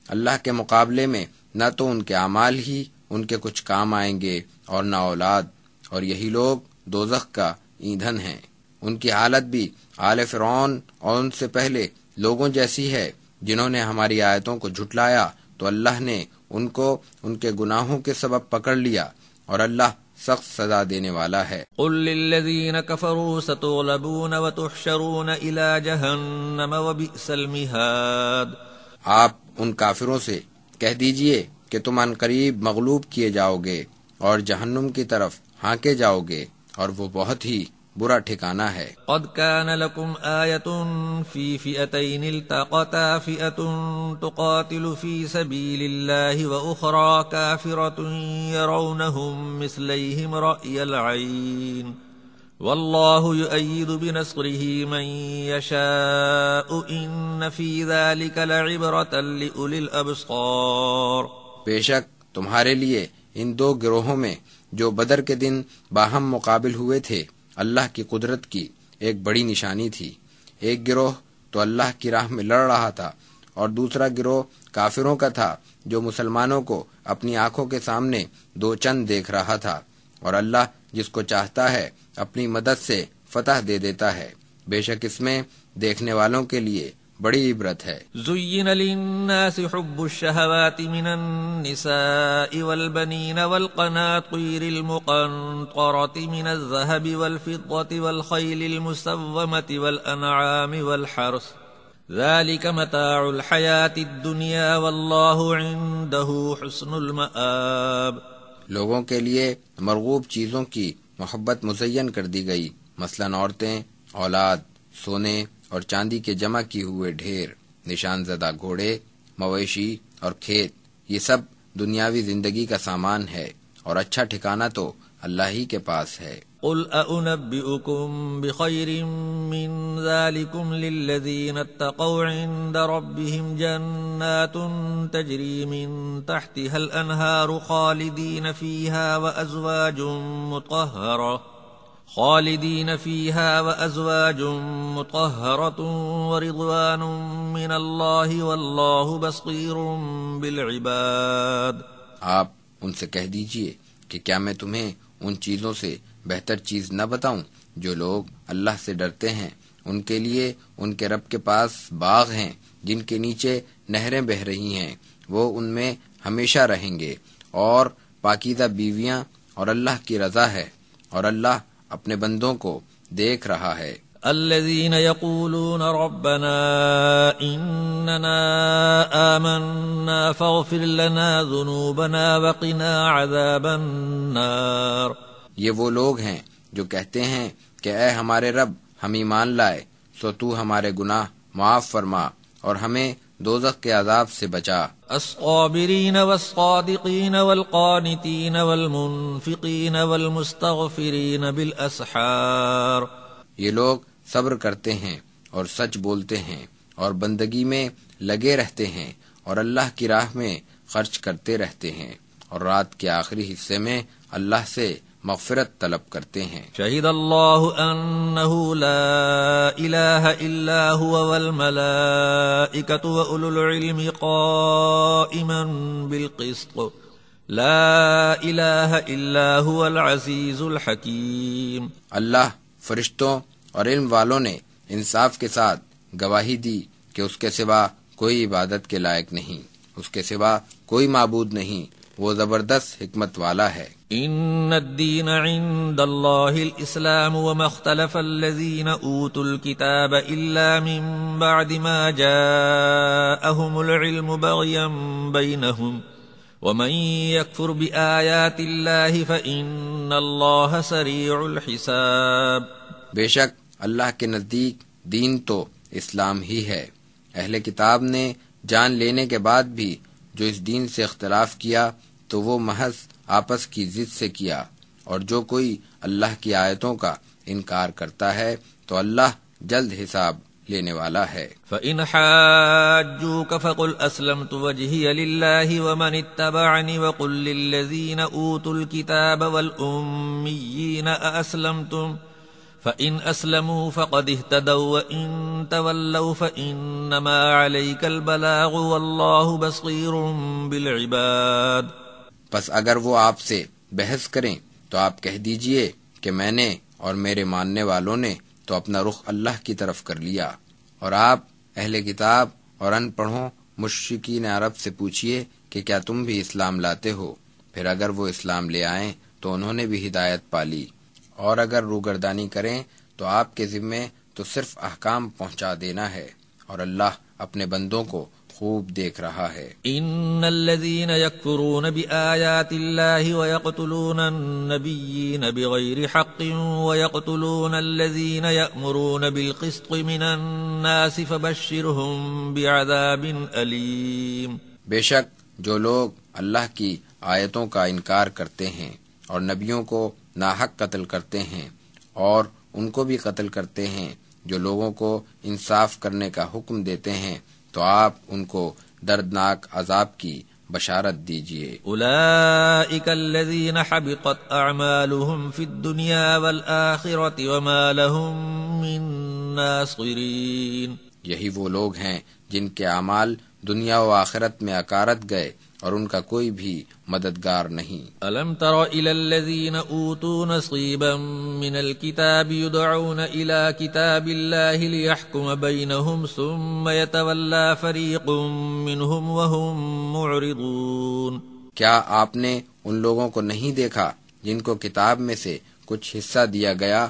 اللہ کے مقابلے میں نہ تو ان کے اعمال ہی ان کے کچھ کام آئیں گے اور نہ اولاد، اور یہی لوگ دوزخ کا ایندھن ہیں۔ ان کی حالت بھی آل فرعون اور ان سے پہلے لوگوں جیسی ہے، جنہوں نے ہماری آیتوں کو جھٹلایا تو اللہ نے ان کو ان کے گناہوں کے سبب پکڑ لیا، اور اللہ سخت سزا دینے والا ہے۔ قل للذین کفروا ستغلبون وتحشرون الى جہنم وبئس المہاد۔ آپ ان کافروں سے کہہ دیجئے کہ تم ان قریب مغلوب کیے جاؤ گے اور جہنم کی طرف ہانکے جاؤ گے، اور وہ بہت ہی برا ٹھکانہ ہے۔ قد كان لكم آية في فئتين التقتا فئة تقاتل في سبيل الله وأخرى كافرة يرونهم مثليهم رأي العين والله يؤيد بنصره من يشاء إن في ذلك لعبرة لأولي الأبصار۔ بے شک تمہارے لیے ان دو گروہوں میں جو بدر کے دن باہم مقابل ہوئے تھے اللہ کی قدرت کی ایک بڑی نشانی تھی۔ ایک گروہ تو اللہ کی راہ میں لڑ رہا تھا اور دوسرا گروہ کافروں کا تھا جو مسلمانوں کو اپنی آنکھوں کے سامنے دو چند دیکھ رہا تھا، اور اللہ جس کو چاہتا ہے اپنی مدد سے فتح دے دیتا ہے، بے شک اس میں دیکھنے والوں کے لیے بڑی عبرت ہے۔ زين للناس حب الشهوات من النساء والبنين والقناطير المقنطرة من الذهب والفضة والخيل المسومة والأنعام والحرث ذلك متاع الحياة الدنيا والله عنده حسن المآب۔ لوگوں کے لیے مرغوب چیزوں کی محبت مزین کر دی گئی، مثلاً عورتیں، اولاد، سونے اور چاندی کے جمع کیے ہوئے ڈھیر، نشان زدہ گھوڑے، مویشی اور کھیت، یہ سب دنیاوی زندگی کا سامان ہے، اور اچھا ٹھکانہ تو اللہ ہی کے پاس ہے۔ قل أأنبئكم بخير من ذلكم للذين اتقوا عند ربهم جنات تجري من تحتها الأنهار خالدين فيها وأزواج مطهرة ورضوان من الله والله بصير بالعباد۔ آپ ان سے کہہ دیجئے کہ کیا میں تمہیں ان چیزوں سے بہتر چیز نہ بتاؤں جو لوگ اللہ سے ڈرتے ہیں، ان کے لیے ان کے رب کے پاس باغ ہیں جن کے نیچے نہریں بہہ رہی ہیں، وہ ان میں ہمیشہ رہیں گے، اور پاکیزہ بیویاں، اور اللہ کی رضا ہے، اور اللہ اپنے بندوں کو دیکھ رہا ہے۔ الذين يقولون ربنا إننا آمنا فاغفر لنا ذنوبنا وقنا عذاب النار۔ یہ وہ لوگ ہیں جو کہتے ہیں کہ اے ہمارے رب، ہم ایمان لائے، سو تو ہمارے گناہ معاف فرما اور ہمیں دوزخ کے عذاب سے بچا۔ الصابرین والصادقین والقانتین والمنفقین والمستغفرین بالاسحار، یہ لوگ صبر کرتے ہیں اور سچ بولتے ہیں اور بندگی میں لگے رہتے ہیں اور اللہ کی راہ میں خرچ کرتے رہتے ہیں اور رات کے آخری حصے میں اللہ سے مغفرت طلب کرتے ہیں۔ شہد اللہ انہ لا الہ الا هو والملائکۃ واولو العلم قائما بالقسط لا الہ الا هو العزیز الحکیم۔ اللہ، فرشتوں اور علم والوں نے انصاف کے ساتھ گواہی دی کہ اس کے سوا کوئی عبادت کے لائق نہیں، اس کے سوا کوئی معبود نہیں، وہ زبردست حکمت والا ہے۔ ان الدین عند اللہ الاسلام وما اختلف الذین اوتوا الكتاب الا من بعد ما جاءهم العلم بغیا بینہم ومن يكفر بآیات اللہ فإن اللہ سریع الحساب۔ بے شک اللہ کے نزدیک دین تو اسلام ہی ہے۔ اہل کتاب نے جان لینے کے بعد بھی جو اس دین سے اختلاف کیا تو وہ محض آپس کی ضد سے کیا، اور جو کوئی اللہ کی آیتوں کا انکار کرتا ہے تو اللہ جلد حساب لینے والا ہے۔ فَإِنْ حَاجُّوكَ فَقُلْ أَسْلَمْتُ وَجْهِيَ لِلَّهِ وَمَنِ اتَّبَعَنِ وَقُلْ لِلَّذِينَ أُوتُوا الْكِتَابَ وَالْأُمِّيِّينَ أَأَسْلَمْتُمْ فَإِنْ أَسْلَمُوا فَقَدِ اهْتَدَوْا وَإِنْ تَوَلَّوْا فَإِنَّمَا عَلَيْكَ الْبَلَاغُ وَاللَّهُ بَصِيرٌ بِالْعِبَادِ۔ پس اگر وہ آپ سے بحث کریں تو آپ کہہ دیجئے کہ میں نے اور میرے ماننے والوں نے تو اپنا رخ اللہ کی طرف کر لیا، اور آپ اہل کتاب اور ان پڑھوں مشرکین عرب سے پوچھئے کہ کیا تم بھی اسلام لاتے ہو، پھر اگر وہ اسلام لے آئیں تو انہوں نے بھی ہدایت پالی، اور اگر روگردانی کریں تو آپ کے ذمے تو صرف احکام پہنچا دینا ہے، اور اللہ اپنے بندوں کو خوب دیکھ رہا ہے۔ ان الذين يكفرون بآيات الله ويقتلون النبيين بغير حق ويقتلون الذين يأمرون بالقسط من الناس فبشرهم بعذاب أليم۔ بے شک جو لوگ اللہ کی آیتوں کا انکار کرتے ہیں اور نبیوں کو ناحق قتل کرتے ہیں اور ان کو بھی قتل کرتے ہیں جو لوگوں کو انصاف کرنے کا حکم دیتے ہیں، تو آپ ان کو دردناک عذاب کی بشارت دیجئے۔ اولئک الذین حبطت اعمالهم فی الدنیا والآخرة وما لهم من ناصرین۔ یہی وہ لوگ ہیں جن کے اعمال دنیا و آخرت میں اکارت گئے اور ان کا کوئی بھی مددگار نہیں۔ الم تر الی الذین اوتوا نصیبا من الکتاب یدعون الی کتاب اللہ لیحکم بینہم ثم یتولی فریق منہم وہم معرضون۔ کیا آپ نے ان لوگوں کو نہیں دیکھا جن کو کتاب میں سے کچھ حصہ دیا گیا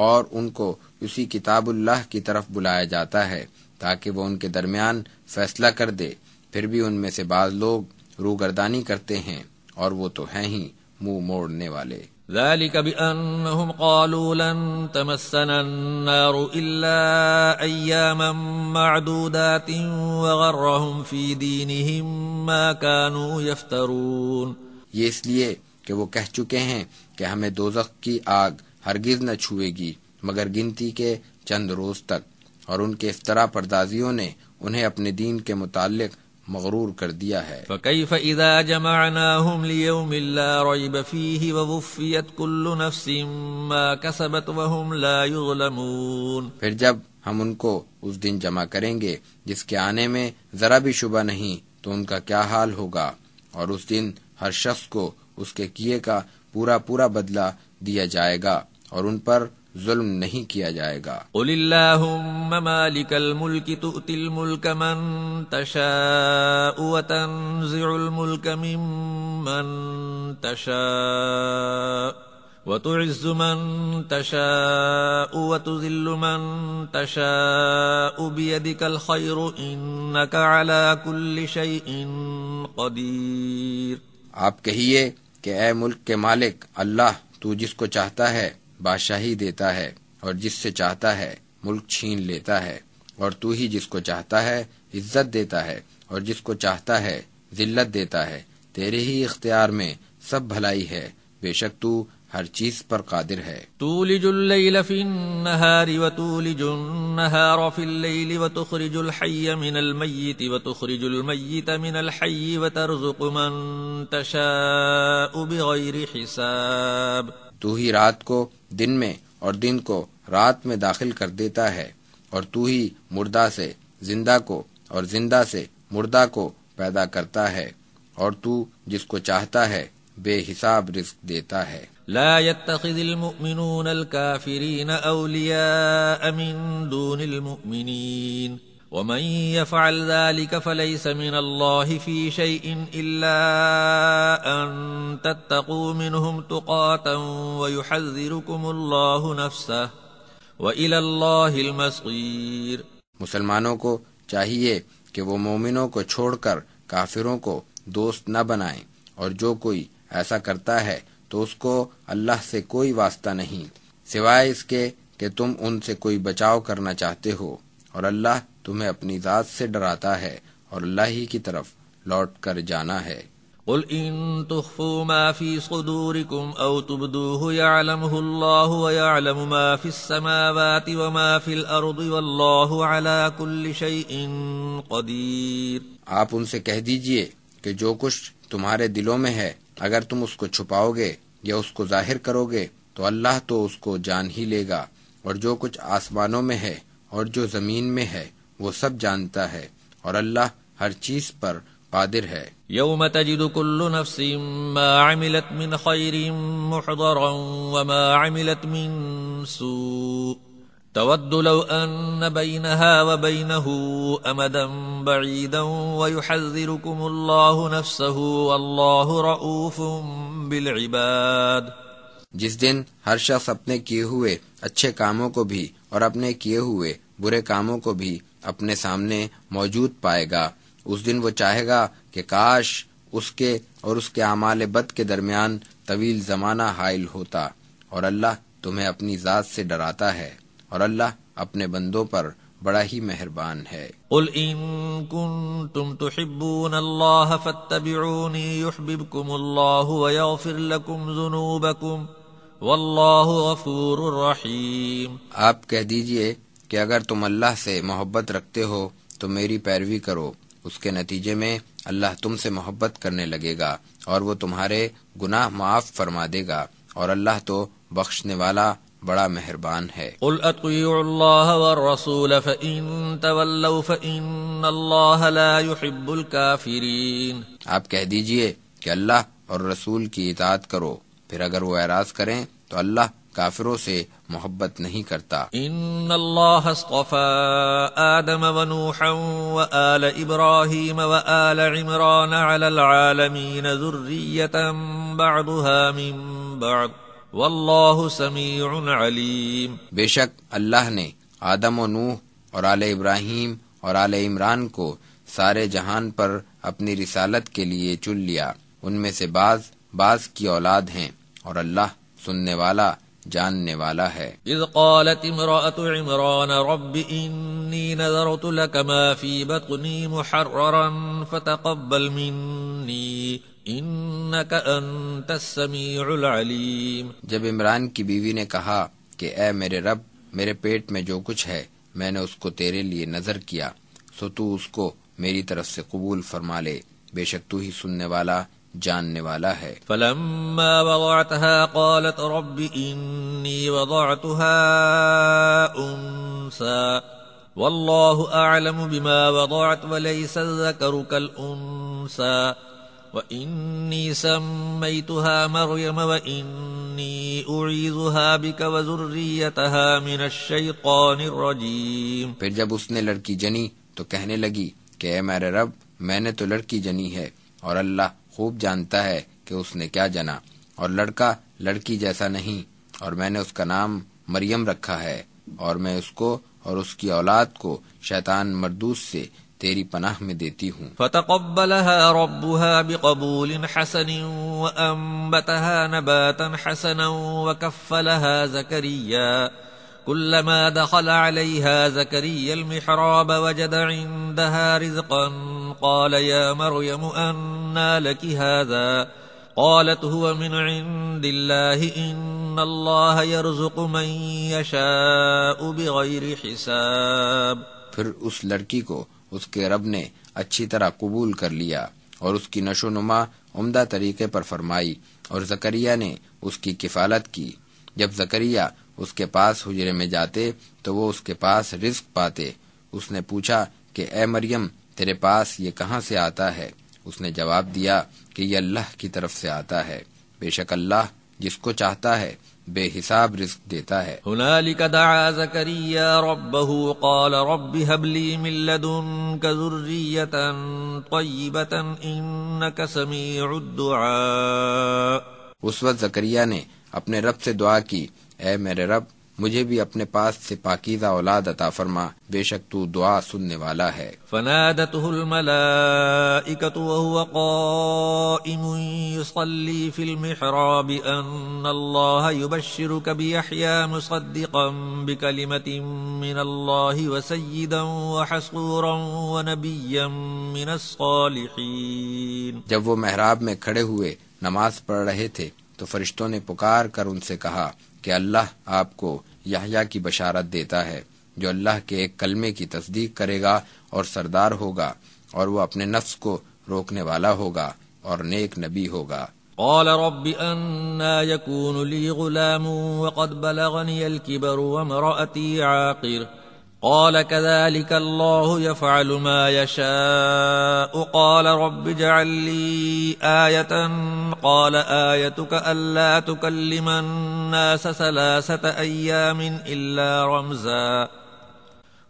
اور ان کو اسی کتاب اللہ کی طرف بلایا جاتا ہے تاکہ وہ ان کے درمیان فیصلہ کر دے، پھر بھی ان میں سے بعض لوگ روگردانی کرتے ہیں اور وہ تو ہیں ہی منہ موڑنے والے۔ ذلك بأنهم قالوا لن تمسنا النار إلا أياما معدودات وغرهم في دينهم ما كانوا يفترون۔ یہ اس لیے کہ وہ کہہ چکے ہیں کہ ہمیں دوزخ کی آگ ہرگز نہ چھوئے گی مگر گنتی کے چند روز تک، اور ان کے افترا پردازیوں نے انہیں اپنے دین کے متعلق مغرور کر دیا ہے۔ فَكَيْفَ إِذَا جَمَعْنَاهُمْ لِيَوْمٍ لَا رَيْبَ فِيهِ وَوُفِّيَتْ كُلُّ نَفْسٍ مَا كَسَبَتْ وَهُمْ لَا يُظْلَمُونَ۔ پھر جب ہم ان کو اس دن جمع کریں گے جس کے آنے میں ذرا بھی شبہ نہیں تو ان کا کیا حال ہوگا، اور اس دن ہر شخص کو اس کے کیے کا پورا بدلہ دیا جائے گا اور ان پر ظلم نہیں کیا جائے گا۔ قل اللہم مالک الملک تؤتی الملک من تشاء وتنزع الملک ممن تشاء وتعز من تشاء وتذل من تشاء بیدک الخیر انک علی کل شیء قدیر۔ آپ کہیے کہ اے ملک کے مالک اللہ، تو جس کو چاہتا ہے بادشاہی دیتا ہے اور جس سے چاہتا ہے ملک چھین لیتا ہے، اور تو ہی جس کو چاہتا ہے عزت دیتا ہے اور جس کو چاہتا ہے ذلت دیتا ہے، تیرے ہی اختیار میں سب بھلائی ہے، بے شک تو ہر چیز پر قادر ہے۔ تولج اللیل فی النہار وتولج النہار فی اللیل وتخرج الحی من المیت وتخرج المیت من الحی وترزق من تشاء بغیر حساب۔ تو ہی رات کو دن میں اور دن کو رات میں داخل کر دیتا ہے، اور تو ہی مردہ سے زندہ کو اور زندہ سے مردہ کو پیدا کرتا ہے، اور تو جس کو چاہتا ہے بے حساب رزق دیتا ہے۔ لا يتخذ المؤمنون الكافرين أولياء من دون المؤمنين ومن يفعل ذلك فليس من الله في شيء إلا أن تتقوا منهم تقاتا ويحذركم الله نفسه وإلى الله المصير۔ مسلمانوں کو چاہیے کہ وہ مومنوں کو چھوڑ کر کافروں کو دوست نہ بنائیں، اور جو کوئی ایسا کرتا ہے تو اس کو اللہ سے کوئی واسطہ نہیں سوائے اس کے کہ تم ان سے کوئی بچاؤ کرنا چاہتے ہو، اور اللہ تمہیں اپنی ذات سے ڈراتا ہے، اور اللہ ہی کی طرف لوٹ کر جانا ہے۔ قل ان تخفوا ما في صدوركم او تبدوه يعلمه الله ويعلم ما في السماوات وما في الارض والله على كل شيء قدير۔ آپ ان سے کہہ دیجئے کہ جو کچھ تمہارے دلوں میں ہے اگر تم اس کو چھپاؤ گے یا اس کو ظاہر کرو گے تو اللہ تو اس کو جان ہی لے گا، اور جو کچھ آسمانوں میں ہے اور جو زمین میں ہے وہ سب جانتا ہے، اور اللہ ہر چیز پر قادر ہے۔ یوم تجد كل نفس ما عملت من خیر محضرا وما عملت من سوء تود لو أن بينها وبينه أمدا بعيدا ويحذركم الله نفسه والله رؤوف بالعباد۔ جس دن ہر شخص اپنے کیے ہوئے اچھے کاموں کو بھی اور اپنے کیے ہوئے برے کاموں کو بھی اپنے سامنے موجود پائے گا، اس دن وہ چاہے گا کہ کاش اس کے اور اس کے اعمال بد کے درمیان طویل زمانہ حائل ہوتا، اور اللہ تمہیں اپنی ذات سے ڈراتا ہے، اور اللہ اپنے بندوں پر بڑا ہی مہربان ہے۔ قل ان کنتم تحبون اللہ فاتبعونی یحببکم اللہ ویغفر لکم ذنوبکم واللہ غفور رحیم۔ آپ کہہ دیجئے کہ اگر تم اللہ سے محبت رکھتے ہو تو میری پیروی کرو، اس کے نتیجے میں اللہ تم سے محبت کرنے لگے گا اور وہ تمہارے گناہ معاف فرما دے گا، اور اللہ تو بخشنے والا بڑا مہربان ہے۔ قل اطیعوا اللہ والرسول فإن تولوا فإن اللہ لا يحب الكافرین۔ آپ کہہ دیجئے کہ اللہ اور رسول کی اطاعت کرو، پھر اگر وہ اعراض کریں تو اللہ کافروں سے محبت نہیں کرتا۔ ان اللہ اصطفى آدم ونوحا وآل ابراہیم وآل عمران علی العالمین ذریة بعضها من بعض واللہ سمیع علیم۔ بے شک اللہ نے آدم و نوح اور آل ابراہیم اور آل عمران کو سارے جہان پر اپنی رسالت کے لیے چن لیا، ان میں سے بعض کی اولاد ہیں، اور اللہ سننے والا جاننے والا ہے۔ اذ قالت امرأة عمران رب انی نذرت لك ما في بطنی محررا فتقبل منی انک انت السمیع العلیم۔ جب عمران کی بیوی نے کہا کہ اے میرے رب، میرے پیٹ میں جو کچھ ہے میں نے اس کو تیرے لیے نذر کیا، سو تو اس کو میری طرف سے قبول فرما لے، بے شک تو ہی سننے والا جاننے والا ہے۔ فلما وضعتها قالت رب انی وضعتها انثى واللہ اعلم بما وضعت وليس الذکر كالانثى وإني سميتها مريم وإني أعيذها بك وذريتها من الشيطان الرجيم۔ پھر جب اس نے لڑکی جنی تو کہنے لگی کہ اے میرے رب، میں نے تو لڑکی جنی ہے، اور اللہ خوب جانتا ہے کہ اس نے کیا جنا، اور لڑکا لڑکی جیسا نہیں، اور میں نے اس کا نام مریم رکھا ہے، اور میں اس کو اور اس کی اولاد کو شیطان مردود سے تیری پناہ میں دیتی ہوں۔ فتقبلها ربها بقبول حسن وأنبتها نباتا حسنا وكفلها زكريا كلما دخل عليها زكريا المحراب وجد عندها رزقا قال يا مريم أنى لك هذا قالت هو من عند الله إن الله يرزق من يشاء بغير حساب. پھر اس لڑکی کو اس کے رب نے اچھی طرح قبول کر لیا اور اس کی نشو نما عمدہ طریقے پر فرمائی، اور زکریا نے اس کی کفالت کی. جب زکریا اس کے پاس حجرے میں جاتے تو وہ اس کے پاس رزق پاتے. اس نے پوچھا کہ اے مریم تیرے پاس یہ کہاں سے آتا ہے؟ اس نے جواب دیا کہ یہ اللہ کی طرف سے آتا ہے، بے شک اللہ جس کو چاہتا ہے بے حساب رزق دیتا ہے. هنالك دعا زكريا ربه قال رب هب لي من لدنك ذرية طيبة إنك سميع الدعاء. اس وقت زکریا نے اپنے رب سے دعا کی، اے میرے رب مجھے بھی اپنے پاس سے پاکیزہ اولاد عطا فرما، بے شک تو دعا سننے والا ہے. فنادته الملائكة وهو قائم يصلي في المحراب أن الله يبشرك بيحيى مصدقا بكلمة من الله وسيدا وحصورا ونبيا من الصالحين. جب وہ محراب میں کھڑے ہوئے نماز پڑھ رہے تھے تو فرشتوں نے پکار کر ان سے کہا کہ اللہ آپ کو یحییٰ کی بشارت دیتا ہے جو اللہ کے ایک کلمے کی تصدیق کرے گا اور سردار ہوگا، اور وہ اپنے نفس کو روکنے والا ہوگا اور نیک نبی ہوگا. قال رب أنا يكون لي غلام وقد بلغني الكبر وامرأتي عاقر قال كذلك الله يفعل ما يشاء قال رب اجعل لي آية قال آيتك ألا تكلم الناس 3 أيام إلا رمزا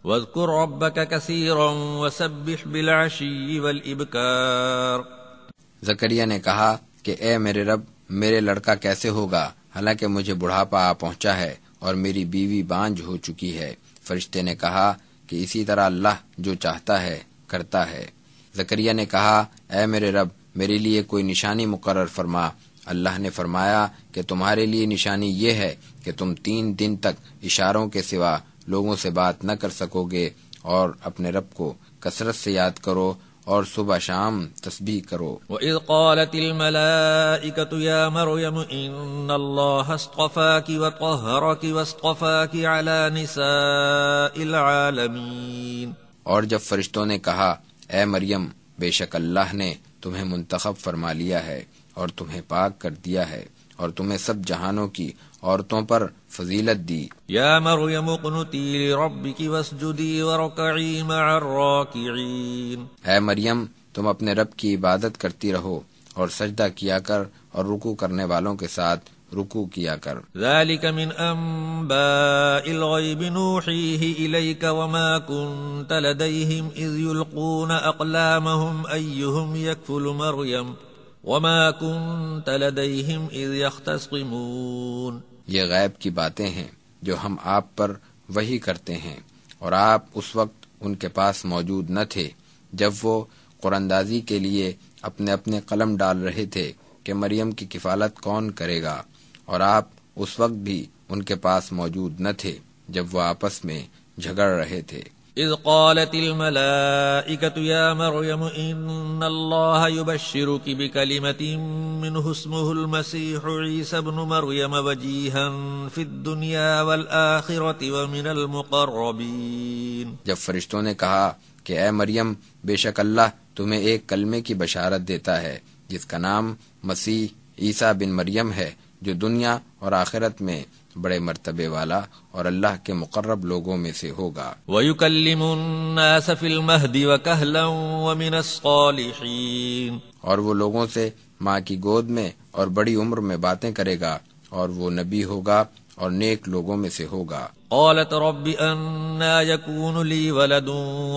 واذكر ربك كثيرا وسبح بالعشي والإبكار. زکریا نے کہا کہ اے میرے رب میرے لڑکا کیسے ہوگا حالانکہ مجھے بڑھاپا آ پہنچا ہے اور میری بیوی بانجھ ہو چکی ہے. فرشتے نے کہا کہ اسی طرح اللہ جو چاہتا ہے کرتا ہے. زکریا نے کہا اے میرے رب میرے لیے کوئی نشانی مقرر فرما. اللہ نے فرمایا کہ تمہارے لیے نشانی یہ ہے کہ تم 3 دن تک اشاروں کے سوا لوگوں سے بات نہ کر سکو گے، اور اپنے رب کو کثرت سے یاد کرو اور صبح شام تسبیح کرو. وَإِذْ قَالَتِ الْمَلَائِكَةُ يَا مَرْيَمُ إِنَّ اللَّهَ اصْطَفَاكِ وَطَهَّرَكِ وَاصْطَفَاكِ عَلَى نِسَاءِ الْعَالَمِينَ. اور جب فرشتوں نے کہا اے مریم بے شک اللہ نے تمہیں منتخب فرما لیا ہے اور تمہیں پاک کر دیا ہے اور تمہیں سب جہانوں کی عورتوں پر فضیلت دی. یا مریم اقنتی لربک واسجدی ورکعی مع الراکعین. اے مریم تم اپنے رب کی عبادت کرتی رہو اور سجدہ کیا کر اور رکوع کرنے والوں کے ساتھ رکوع کیا کر. ذلك من انباء الغیب نوحیہ الیک وما کنت لدیہم اذ یلقون اقلامہم ایہم یکفل مریم وما كنت لديهم اذ يختصمون. یہ غیب کی باتیں ہیں جو ہم آپ پر وحی کرتے ہیں، اور آپ اس وقت ان کے پاس موجود نہ تھے جب وہ قراندازی کے لیے اپنے اپنے قلم ڈال رہے تھے کہ مریم کی کفالت کون کرے گا، اور آپ اس وقت بھی ان کے پاس موجود نہ تھے جب وہ آپس میں جھگڑ رہے تھے. اذ قالت الملائكة يا مريم ان الله يبشرك بكلمة منه اسمه المسيح عيسى ابن مريم وجيها في الدنيا والآخرة ومن المقربين. جب فرشتوں نے کہا کہ اے مریم بے شک اللہ تمہیں ایک کلمے کی بشارت دیتا ہے جس کا نام مسیح عیسیٰ بن مریم ہے، جو دنیا اور آخرت میں بڑے مرتبے والا اور اللہ کے مقرب لوگوں میں سے ہوگا. وَيُكَلِّمُ النَّاسَ فِي الْمَهْدِ وَكَهْلًا وَمِنَ الصَّالِحِينَ. اور وہ لوگوں سے ماں کی گود میں اور بڑی عمر میں باتیں کرے گا، اور وہ نبی ہوگا اور نیک لوگوں میں سے ہوگا. قالت رب أَنَّى يَكُونُ لِي وَلَدٌ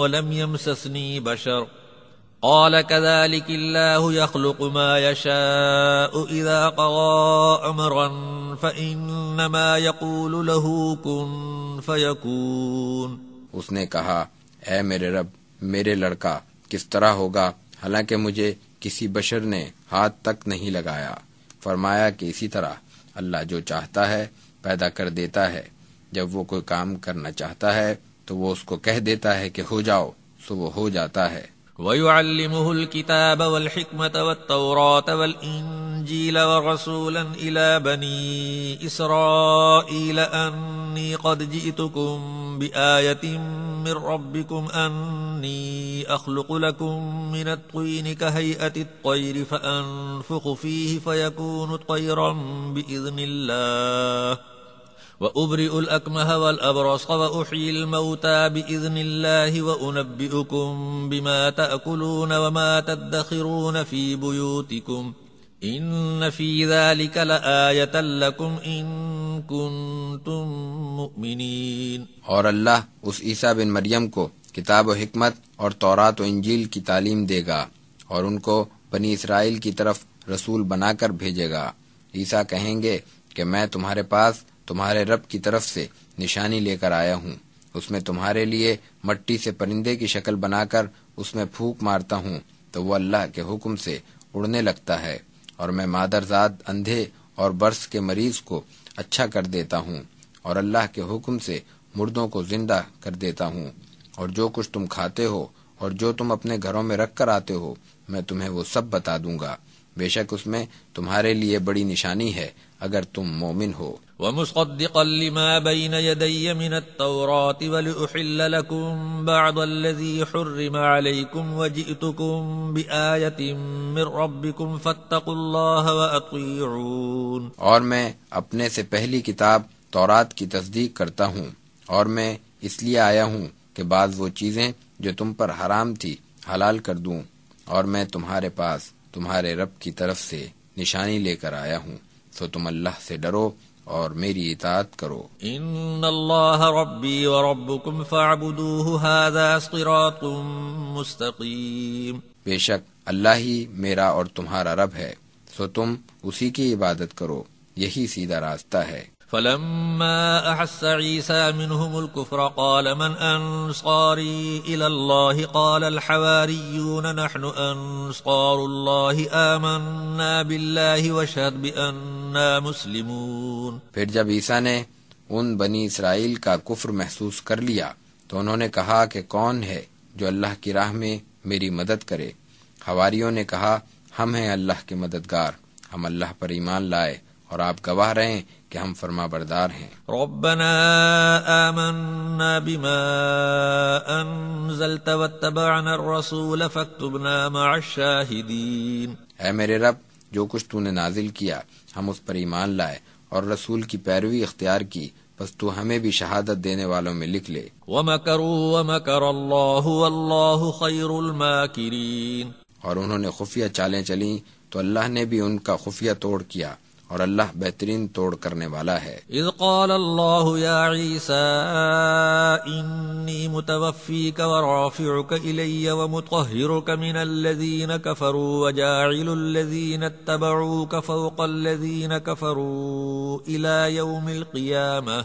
وَلَمْ يَمْسَسْنِي بَشَرٌ قال كذلك الله يخلق ما يشاء إذا قضى أمرا فإنما يقول له كن فيكون. اس نے کہا اے میرے رب میرے لڑکا کس طرح ہوگا حالانکہ مجھے کسی بشر نے ہاتھ تک نہیں لگایا. فرمایا کہ اسی طرح اللہ جو چاہتا ہے پیدا کر دیتا ہے، جب وہ کوئی کام کرنا چاہتا ہے تو وہ اس کو کہہ دیتا ہے کہ ہو جاؤ، سو وہ ہو جاتا ہے۔ وَيُعَلِّمُهُ الْكِتَابَ وَالْحِكْمَةَ وَالتَّوْرَاةَ وَالْإِنْجِيلَ وَرَسُولًا إِلَى بَنِي إِسْرَائِيلَ أَنِّي قَدْ جِئْتُكُمْ بِآيَةٍ مِّن رَّبِّكُمْ أَنِّي أَخْلُقُ لَكُم مِّنَ الطِّينِ كَهَيْئَةِ الطَّيْرِ فَأَنفُخُ فِيهِ فَيَكُونُ طَيْرًا بِإِذْنِ اللَّهِ وَأُبْرِئُ الْأَكْمَهَ وَالْأَبْرَصَ وَأُحْيِي الْمَوْتَى بِإِذْنِ اللَّهِ وَأُنَبِّئُكُم بِمَا تَأْكُلُونَ وَمَا تَدَّخِرُونَ فِي بُيُوتِكُمْ إِنَّ فِي ذَلِكَ لَآيَةً لَكُمْ إِن كُنتُم مُّؤْمِنِينَ۔ اور اللہ اس عیسیٰ بن مریم کو کتاب و حکمت اور تورات و انجیل کی تعلیم دے گا اور ان کو بنی اسرائیل کی طرف رسول بنا کر بھیجے گا۔ عیسیٰ کہیں گے کہ میں تمہارے پاس تمہارے رب کی طرف سے نشانی لے کر آیا ہوں، اس میں تمہارے لیے مٹی سے پرندے کی شکل بنا کر اس میں پھونک مارتا ہوں تو وہ اللہ کے حکم سے اڑنے لگتا ہے، اور میں مادرزاد اندھے اور برس کے مریض کو اچھا کر دیتا ہوں، اور اللہ کے حکم سے مردوں کو زندہ کر دیتا ہوں، اور جو کچھ تم کھاتے ہو اور جو تم اپنے گھروں میں رکھ کر آتے ہو میں تمہیں وہ سب بتا دوں گا، بے شک اس میں تمہارے لیے بڑی نشانی ہے اگر تم مومن ہو۔ وَمُصَدِّقًا لِمَا بَيْنَ يَدَيَّ مِنَ التَّوْرَاةِ وَلِأُحِلَّ لَكُم بَعْضَ الَّذِي حُرِّمَ عَلَيْكُمْ وَجِئْتُكُم بِآيَةٍ مِّن رَّبِّكُمْ فَاتَّقُوا اللَّهَ وَأَطِيعُونِ۔ اور میں اپنے سے پہلی کتاب تورات کی تصدیق کرتا ہوں، اور میں اس لیے آیا ہوں کہ بعض وہ چیزیں جو تم پر حرام تھی حلال کر دوں، اور میں تمہارے پاس تمہارے رب کی طرف سے نشانی لے کر آیا ہوں، سو تم اللہ سے ڈرو اور میری اطاعت کرو۔ ان اللہ ربی وربکم فاعبدوہ ھذا صراط مستقیم۔ بے شک اللہ ہی میرا اور تمہارا رب ہے، سو تم اسی کی عبادت کرو، یہی سیدھا راستہ ہے۔ فلما احس عيسى منهم الكفر قال من انصاري الى الله قال الحواريون نحن انصار الله آمنا بالله واشهد بأننا مسلمون۔ پھر جب عیسیٰ نے ان بنی اسرائیل کا کفر محسوس کر لیا تو انہوں نے کہا کہ کون ہے جو اللہ کی راہ میں میری مدد کرے؟ حواریوں نے کہا ہم ہیں اللہ کے مددگار، ہم اللہ پر ایمان لائے اور آپ گواہ رہیں کہ ہم فرما بردار ہیں۔ ربنا آمنا بما انزلت واتبعنا الرسول فاكتبنا مع الشاہدین۔ اے میرے رب، جو کچھ تو نے نازل کیا ہم اس پر ایمان لائے اور رسول کی پیروی اختیار کی، پس تو ہمیں بھی شہادت دینے والوں میں لکھ لے۔ ومکروا ومکر اللہ واللہ خیر الماکرین۔ اور انہوں نے خفیہ چالیں چلیں تو اللہ نے بھی ان کا خفیہ توڑ کیا، اور اللہ بہترین توڑ کرنے والا ہے۔ اذ قال اللہ یا عیسیٰ انی متوفیک ورافعک الی ومطہرک من الذین کفروا وجاعل الذین اتبعوک فوق الذین کفروا الی یوم القیامہ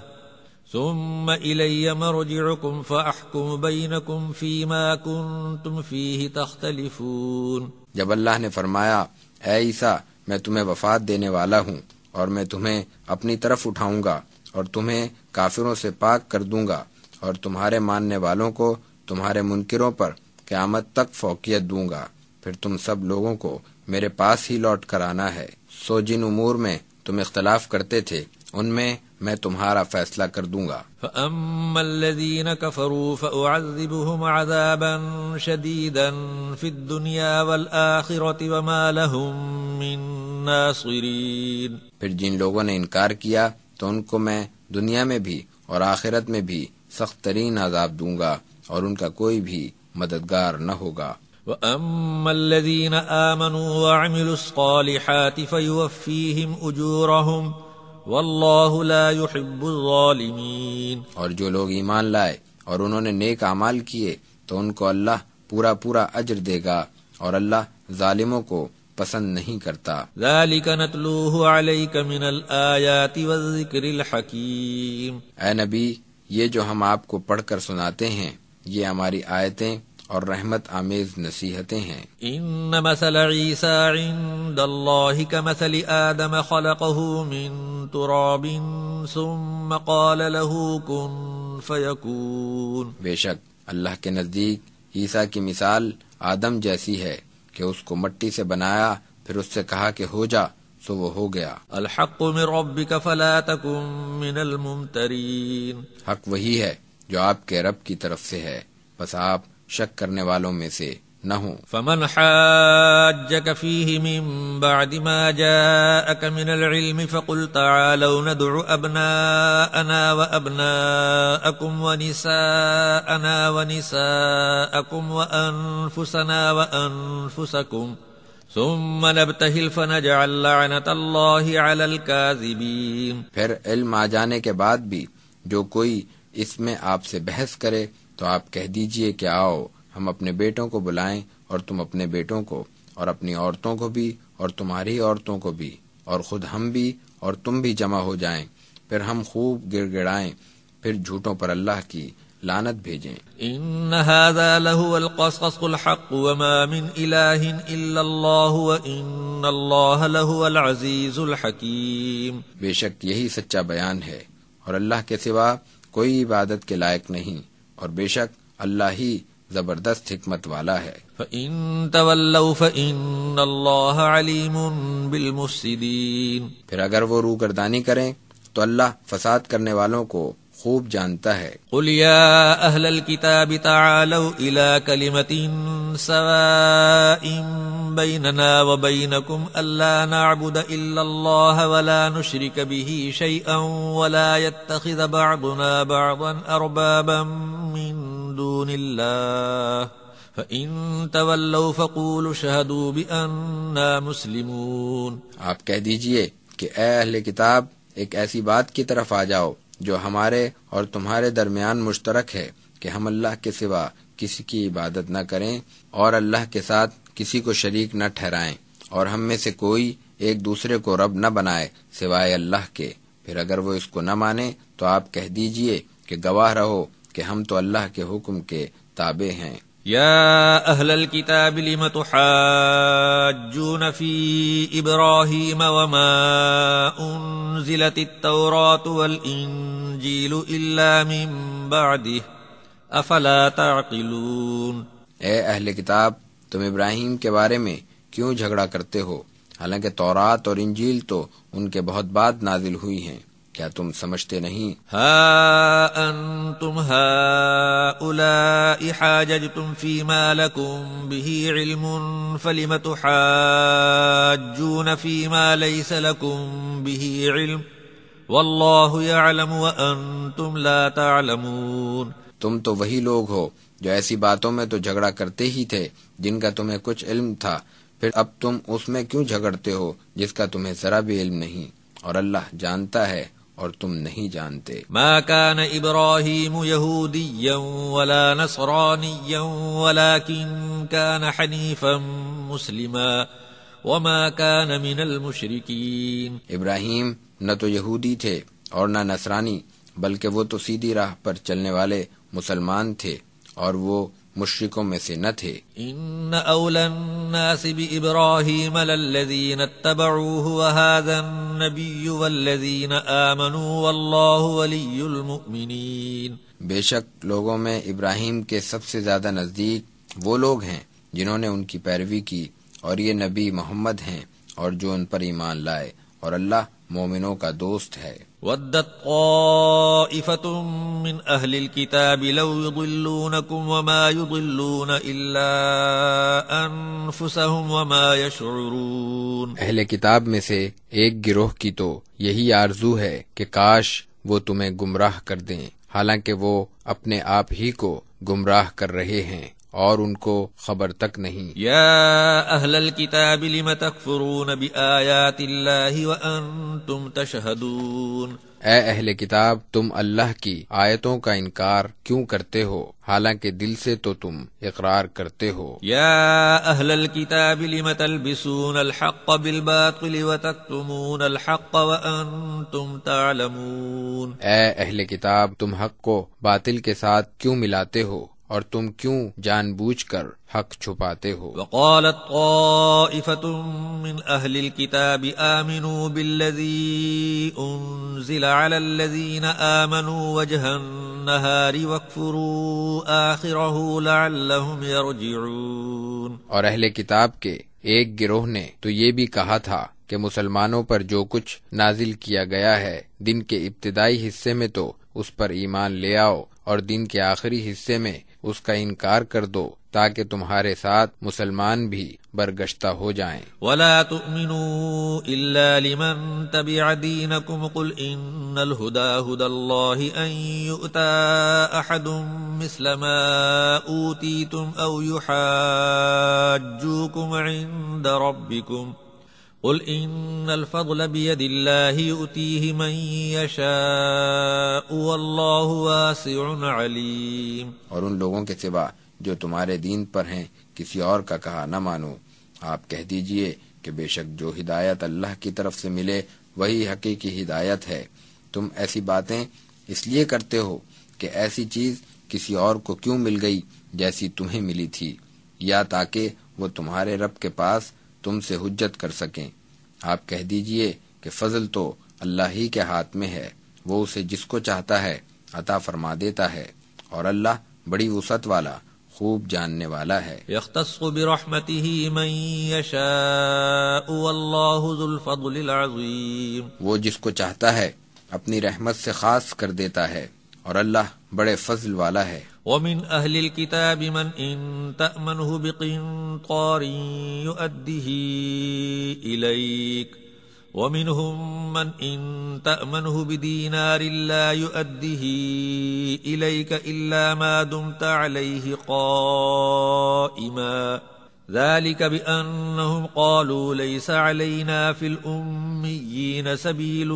ثم الی مرجعکم فاحکم بینکم فیما کنتم فیہ تختلفون۔ جب اللہ نے فرمایا اے عیسیٰ میں تمہیں وفات دینے والا ہوں اور میں تمہیں اپنی طرف اٹھاؤں گا اور تمہیں کافروں سے پاک کر دوں گا اور تمہارے ماننے والوں کو تمہارے منکروں پر قیامت تک فوقیت دوں گا، پھر تم سب لوگوں کو میرے پاس ہی لوٹ کر آنا ہے، سو جن امور میں تم اختلاف کرتے تھے ان میں تمہارا فیصلہ کر دوں گا۔ فَأَمَّا الَّذِينَ كَفَرُوا فَأُعَذِّبُهُمْ عَذَابًا شَدِيدًا فِي الدُّنْيَا وَالْآخِرَةِ وَمَا لَهُم مِّن نَّاصِرِينَ۔ پھر جن لوگوں نے انکار کیا تو ان کو میں دنیا میں بھی اور آخرت میں بھی سخت ترین عذاب دوں گا اور ان کا کوئی بھی مددگار نہ ہوگا۔ وَأَمَّا الَّذِينَ آمَنُوا وَعَمِلُوا الصَّالِحَاتِ فَيُوَفِّيهِمْ أُجُورَهُمْ وَاللَّهُ لَا يُحِبُّ الظَّالِمِينَ۔ اور جو لوگ ایمان لائے اور انہوں نے نیک اعمال کیے تو ان کو اللہ پورا پورا اجر دے گا اور اللہ ظالموں کو پسند نہیں کرتا۔ ذَلِكَ نَتْلُوهُ عَلَيْكَ مِنَ الْآيَاتِ وَالذِّكْرِ الْحَكِيمِ۔ اے نبی، یہ جو ہم آپ کو پڑھ کر سناتے ہیں یہ ہماری آیتیں اور رحمت آمیز نصیحتیں ہیں۔ ان مثل عیسیٰ عند اللہ کمثل آدم خلقه من تراب ثم قال له كن فيكون. بے شک اللہ کے نزدیک عیسیٰ کی مثال آدم جیسی ہے کہ اس کو مٹی سے بنایا، پھر اس سے کہا کہ ہو جا، سو وہ ہو گیا. الحق من ربك فلا تكن من الممترين. حق وہی ہے جو آپ کے رب کی طرف سے ہے، بس آپ شک کرنے والوں میں سے نہ ہوں. فمن حاجك فيه من بعد ما جاءك من العلم فقل تعالوا ندع أبناءنا وأبناءكم ونساءنا ونساءكم وأنفسنا وأنفسكم ثم نبتهل فنجعل لعنة الله على الكاذبين. پھر علم آ جانے کے بعد بھی جو کوئی اس میں آپ سے بحث کرے تو آپ کہہ دیجئے کہ آؤ ہم اپنے بیٹوں کو بلائیں اور تم اپنے بیٹوں کو، اور اپنی عورتوں کو بھی اور تمہاری عورتوں کو بھی، اور خود ہم بھی اور تم بھی جمع ہو جائیں، پھر ہم خوب گڑ گڑائیں، پھر جھوٹوں پر اللہ کی لعنت بھیجیں. ان هذا لهو القصص الحق وما من اله الا الله وان الله لهو العزيز الحكيم. بے شک یہی سچا بیان ہے اور اللہ کے سوا کوئی عبادت کے لائق نہیں، اور بے شک اللہ ہی زبردست حکمت والا ہے. فَإِن تَوَلَّوْا فَإِنَّ اللَّهَ عَلِيمٌ بِالْمُفْسِدِينَ. پھر اگر وہ روگردانی کریں تو اللہ فساد کرنے والوں کو خوب جانتا ہے. قُلْ يَا أَهْلَ الْكِتَابِ تَعَالَوْا إِلَى كَلِمَةٍ سَوَاءٍ بَيْنَنَا وَبَيْنَكُمْ أَلَّا نَعْبُدَ إِلَّا اللَّهَ وَلَا نُشْرِكَ بِهِ شَيْئًا وَلَا يَتَّخِذَ بَعْضُنَا بَعْضًا أَرْبَابًا مِّن دون اللہ فَإِن تَوَلَّوْا فَقُولُوا اشْهَدُوا بِأَنَّا مُسْلِمُونَ. آپ کہہ دیجئے کہ اے اہل کتاب، ایک ایسی بات کی طرف آ جاؤ جو ہمارے اور تمہارے درمیان مشترک ہے کہ ہم اللہ کے سوا کسی کی عبادت نہ کریں اور اللہ کے ساتھ کسی کو شریک نہ ٹھہرائیں، اور ہم میں سے کوئی ایک دوسرے کو رب نہ بنائے سوائے اللہ کے. پھر اگر وہ اس کو نہ مانے تو آپ کہہ دیجئے کہ گواہ رہو کہ ہم تو اللہ کے حکم کے تابع ہیں. یا اہل الكتاب لم تحاجون فی ابراہیم وما انزلت التوراۃ والانجیل الا من بعدہ افلا تعقلون. اے اہل کتاب، تم ابراہیم کے بارے میں کیوں جھگڑا کرتے ہو، حالانکہ تورات اور انجیل تو ان کے بہت بعد نازل ہوئی ہیں، کیا تم سمجھتے نہیں؟ ہا انتم ہؤلاء حاججتم فیما لکم بہ علم فلم تحاجون فیما لیس لکم بہ علم واللہ یعلم وانتم لا تعلمون. تم تو وہی لوگ ہو جو ایسی باتوں میں تو جھگڑا کرتے ہی تھے جن کا تمہیں کچھ علم تھا، پھر اب تم اس میں کیوں جھگڑتے ہو جس کا تمہیں ذرا بھی علم نہیں، اور اللہ جانتا ہے اور تم نہیں جانتے. ما كان ابراہیم یہودیا ولا نصرانیا ولكن كان حنیفا مسلما وما كان من المشرکین. ابراہیم نہ تو یہودی تھے اور نہ نصرانی، بلکہ وہ تو سیدھی راہ پر چلنے والے مسلمان تھے اور وہ مشرکوں میں سے نہ تھے. ان اولا الناس بابراہیم للذین اتبعوه وهذا النبی والذین آمنوا واللہ ولی المؤمنین. بے شک لوگوں میں ابراہیم کے سب سے زیادہ نزدیک وہ لوگ ہیں جنہوں نے ان کی پیروی کی، اور یہ نبی محمد ہیں اور جو ان پر ایمان لائے، اور اللہ مومنوں کا دوست ہے. ودت طائفة من اہل الكتاب لو يضلونكم وما يضلون الا انفسهم وما يشعرون. اہل کتاب میں سے ایک گروہ کی تو یہی آرزو ہے کہ کاش وہ تمہیں گمراہ کر دیں، حالانکہ وہ اپنے آپ ہی کو گمراہ کر رہے ہیں اور ان کو خبر تک نہیں. یا اہل الکتاب لم تکفرون بآیات اللہ وانتم تشہدون. اے اہل کتاب، تم اللہ کی آیتوں کا انکار کیوں کرتے ہو حالانکہ دل سے تو تم اقرار کرتے ہو. یا اہل الکتاب لم تلبسون الحق بالباطل وتکتمون الحق وانتم تعلمون. اے اہل کتاب، تم حق کو باطل کے ساتھ کیوں ملاتے ہو اور تم کیوں جان بوجھ کر حق چھپاتے ہو؟ وقالت طائفة من أهل الكتاب آمنوا بالذي أنزل على الذين آمنوا وجه النهار واكفروا آخره لعلهم يرجعون۔ اور اہل کتاب کے ایک گروہ نے تو یہ بھی کہا تھا کہ مسلمانوں پر جو کچھ نازل کیا گیا ہے دن کے ابتدائی حصے میں تو اس پر ایمان لے آؤ، اور دن کے آخری حصے میں اس کا انکار کر دو تاکہ تمہارے ساتھ مسلمان بھی برگشتہ ہو جائیں۔ ولا تؤمنوا إلا لمن تبع دينكم قل إن الهدى هدى الله أن يؤتى أحد مثل ما أوتيتم أو يحاجوكم عند ربكم قل إن الفضل بيد الله يؤتيه من يشاء والله واسع عليم۔ اور ان لوگوں کے سوا جو تمہارے دین پر ہیں کسی اور کا کہا نہ مانو، آپ کہہ دیجئے کہ بے شک جو ہدایت اللہ کی طرف سے ملے وہی حقیقی ہدایت ہے۔ تم ایسی باتیں اس لیے کرتے ہو کہ ایسی چیز کسی اور کو کیوں مل گئی جیسی تمہیں ملی تھی، یا تاکہ وہ تمہارے رب کے پاس تم سے حجت کر سکیں۔ آپ کہہ دیجئے کہ فضل تو اللہ ہی کے ہاتھ میں ہے، وہ اسے جس کو چاہتا ہے عطا فرما دیتا ہے، اور اللہ بڑی وسعت والا خوب جاننے والا ہے۔ يختص برحمته من يشاء والله ذو الفضل العظيم۔ وہ جس کو چاہتا ہے اپنی رحمت سے خاص کر دیتا ہے، اور اللہ بڑے فضل والا ہے۔ ومن أهل الكتاب من إن تأمنه بقنطار يؤده إليك ومنهم من إن تأمنه بدينار لا يؤده إليك إلا ما دمت عليه قائما ذلك بأنهم قالوا ليس علينا في الأميين سبيل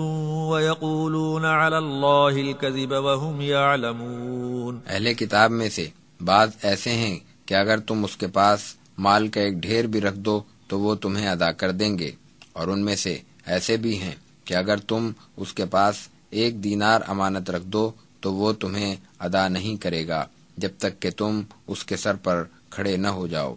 ويقولون على الله الكذب وهم يعلمون۔ اہل کتاب میں سے بعض ایسے ہیں کہ اگر تم اس کے پاس مال کا ایک ڈھیر بھی رکھ دو تو وہ تمہیں ادا کر دیں گے، اور ان میں سے ایسے بھی ہیں کہ اگر تم اس کے پاس 1 دینار امانت رکھ دو تو وہ تمہیں ادا نہیں کرے گا جب تک کہ تم اس کے سر پر کھڑے نہ ہو جاؤ۔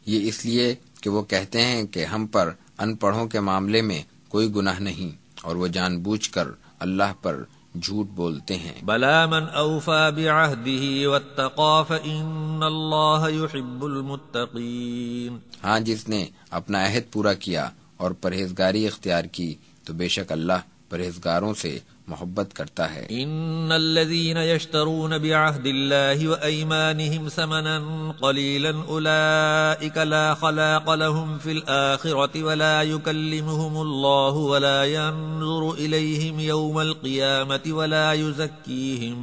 یہ اس لیے کہ وہ کہتے ہیں کہ ہم پر ان پڑھوں کے معاملے میں کوئی گناہ نہیں، اور وہ جان بوجھ کر اللہ پر جھوٹ بولتے ہیں۔ بلا من اوفى بعهده واتقى فإن الله يحب المتقين۔ ہاں، جس نے اپنا عہد پورا کیا اور پرہیزگاری اختیار کی تو بے شک اللہ پرہیزگاروں سے محبت کرتا ہے۔ ان الذين يشترون بعهد الله وأيمانهم ثمنا قليلا اولئك لا خلاق لهم في الآخرة ولا يكلمهم الله ولا ينظر إليهم يوم القيامة ولا يزكيهم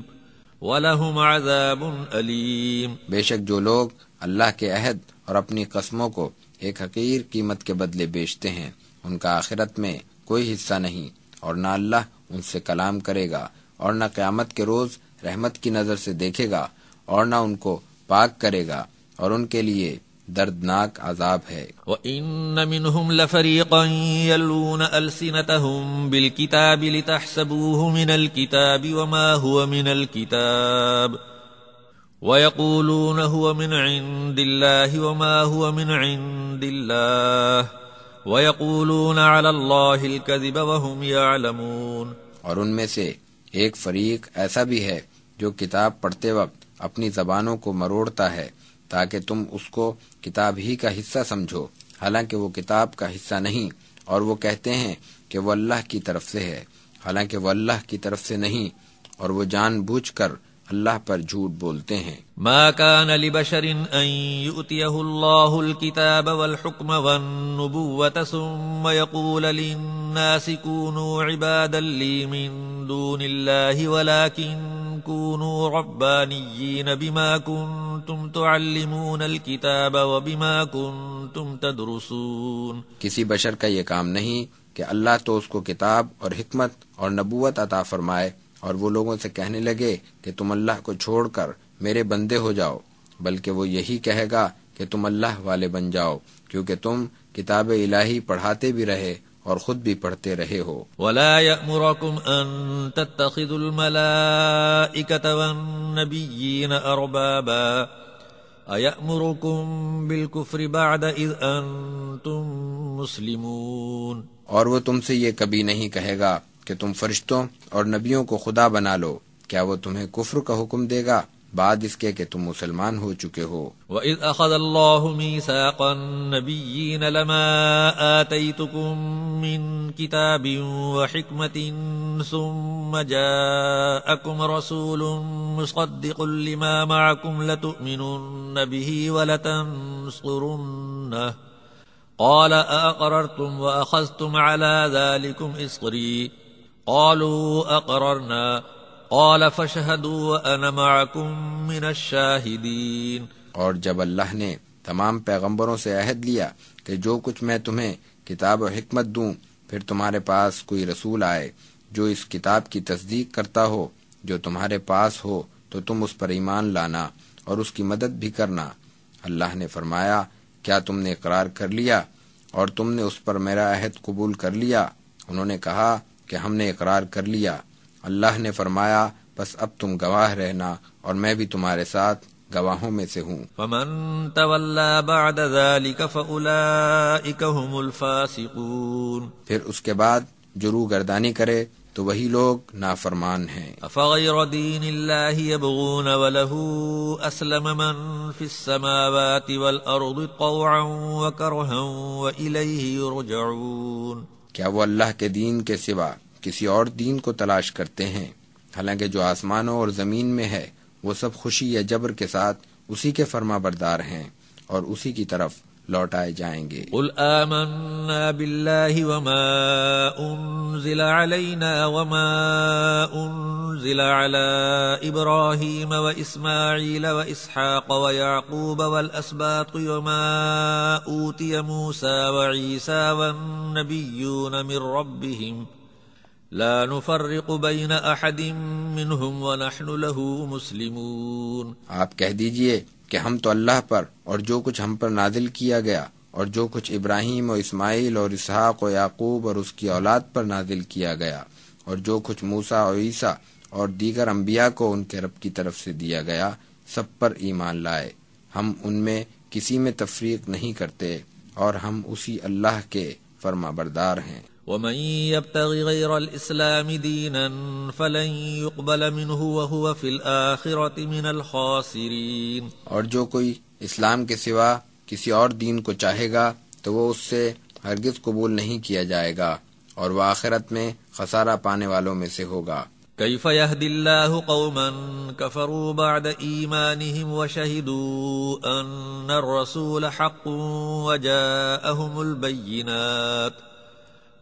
ولهم عذاب أليم۔ بے شک جو لوگ اللہ کے عہد اور اپنی قسموں کو ایک حقیر قیمت کے بدلے بیچتے ہیں ان کا آخرت میں کوئی حصہ نہیں، اور نہ اللہ ان سے کلام کرے گا، اور نہ قیامت کے روز رحمت کی نظر سے دیکھے گا، اور نہ ان کو پاک کرے گا، اور ان کے لیے دردناک عذاب ہے۔ وَإِنَّ مِنْهُمْ لَفَرِيقًا يَلْوُونَ أَلْسِنَتَهُمْ بِالْكِتَابِ لِتَحْسَبُوهُ مِنَ الْكِتَابِ وَمَا هُوَ مِنَ الْكِتَابِ وَيَقُولُونَ هُوَ مِنْ عِنْدِ اللَّهِ وَمَا هُوَ مِنْ عِنْدِ اللَّهِ وَيَقُولُونَ عَلَى اللَّهِ الْكَذِبَ وَهُمْ يَعْلَمُونَ۔ اور ان میں سے ایک فریق ایسا بھی ہے جو کتاب پڑھتے وقت اپنی زبانوں کو مروڑتا ہے تاکہ تم اس کو کتاب ہی کا حصہ سمجھو، حالانکہ وہ کتاب کا حصہ نہیں، اور وہ کہتے ہیں کہ وہ اللہ کی طرف سے ہے، حالانکہ وہ اللہ کی طرف سے نہیں، اور وہ جان بوجھ کر اللہ پر جھوٹ بولتے ہیں۔ ما كان لبشر ان يؤتيه الله الكتاب والحكم والنبوة ثم يقول للناس كونوا عبادا لي من دون الله ولكن كونوا ربانيين بما كنتم تعلمون الكتاب وبما كنتم تدرسون۔ کسی بشر کا یہ کام نہیں کہ اللہ تو اس کو کتاب اور حکمت اور نبوت عطا فرمائے اور وہ لوگوں سے کہنے لگے کہ تم اللہ کو چھوڑ کر میرے بندے ہو جاؤ، بلکہ وہ یہی کہے گا کہ تم اللہ والے بن جاؤ، کیونکہ تم کتاب الہی پڑھاتے بھی رہے اور خود بھی پڑھتے رہے ہو۔ ولا يأمركم أن تتخذوا الملائكة والنبيين أربابا أيأمركم بالكفر بعد إذ أنتم مسلمون۔ اور وہ تم سے یہ کبھی نہیں کہے گا کہ تم فرشتوں اور نبیوں کو خدا بنا لو، کیا وہ تمہیں کفر کا حکم دے گا بعد اس کے کہ تم مسلمان ہو چکے ہو۔ وَإِذْ أَخَذَ اللَّهُ مِيثَاقَ النَّبِيِّينَ لَمَا آتَيْتُكُم مِّن كِتَابٍ وَحِكْمَةٍ ثُمَّ جَاءَكُمْ رَسُولٌ مُّصَدِّقٌ لِّمَا مَعَكُمْ لَتُؤْمِنُنَّ بِهِ وَلَتَنصُرُنَّهُ قَالَ أَأَقْرَرْتُمْ وَأَخَذْتُمْ عَلَى ذَلِكُمْ إِصْرِي قَالُوا أَقْرَرْنَا قال فاشهدوا وأنا معكم من الشاهدين۔ اور جب اللہ نے تمام پیغمبروں سے عہد لیا کہ جو کچھ میں تمہیں کتاب و حکمت دوں، پھر تمہارے پاس کوئی رسول آئے جو اس کتاب کی تصدیق کرتا ہو جو تمہارے پاس ہو تو تم اس پر ایمان لانا اور اس کی مدد بھی کرنا۔ اللہ نے فرمایا، کیا تم نے اقرار کر لیا اور تم نے اس پر میرا عہد قبول کر لیا؟ انہوں نے کہا کہ ہم نے اقرار کر لیا۔ اللہ نے فرمایا، بس اب تم گواہ رہنا اور میں بھی تمہارے ساتھ گواہوں میں سے ہوں۔ فمن تولى بعد ذلك فأولئك هم الفاسقون۔ پھر اس کے بعد جو رو گردانی کرے تو وہی لوگ نافرمان ہیں۔ افغیر دین اللہ یبغون وله اسلم من فی السماوات والارض طوعا وکرہا وإلیہ یرجعون۔ کیا وہ اللہ کے دین کے سوا کسی اور دین کو تلاش کرتے ہیں، حالانکہ جو آسمانوں اور زمین میں ہے وہ سب خوشی یا جبر کے ساتھ اسی کے فرما بردار ہیں اور اسی کی طرف لوٹائے جائیں گے۔ قل آمنا باللہ وما انزل علینا وما انزل علی ابراہیم واسماعیل واسحاق ویعقوب والاسباط وما اوتی موسیٰ وعیسیٰ والنبیون من ربهم لا نفرق بین احد منہم ونحن له مسلمون۔ آپ کہہ دیجئے کہ ہم تو اللہ پر اور جو کچھ ہم پر نازل کیا گیا اور جو کچھ ابراہیم و اسماعیل اور اسحاق و یعقوب اور اس کی اولاد پر نازل کیا گیا اور جو کچھ موسیٰ اور عیسیٰ اور دیگر انبیاء کو ان کے رب کی طرف سے دیا گیا سب پر ایمان لائے، ہم ان میں کسی میں تفریق نہیں کرتے اور ہم اسی اللہ کے فرما بردار ہیں۔ ومن يبتغ غير الإسلام دينا فلن يقبل منه وهو في الآخرة من الخاسرين۔ اور جو کوئی اسلام کے سوا کسی اور دین کو چاہے گا تو وہ اس سے ہرگز قبول نہیں کیا جائے گا اور وہ آخرت میں خسارہ پانے والوں میں سے ہوگا۔ كيف يهدي الله قوما كفروا بعد إيمانهم وشهدوا أن الرسول حق وجاءهم البينات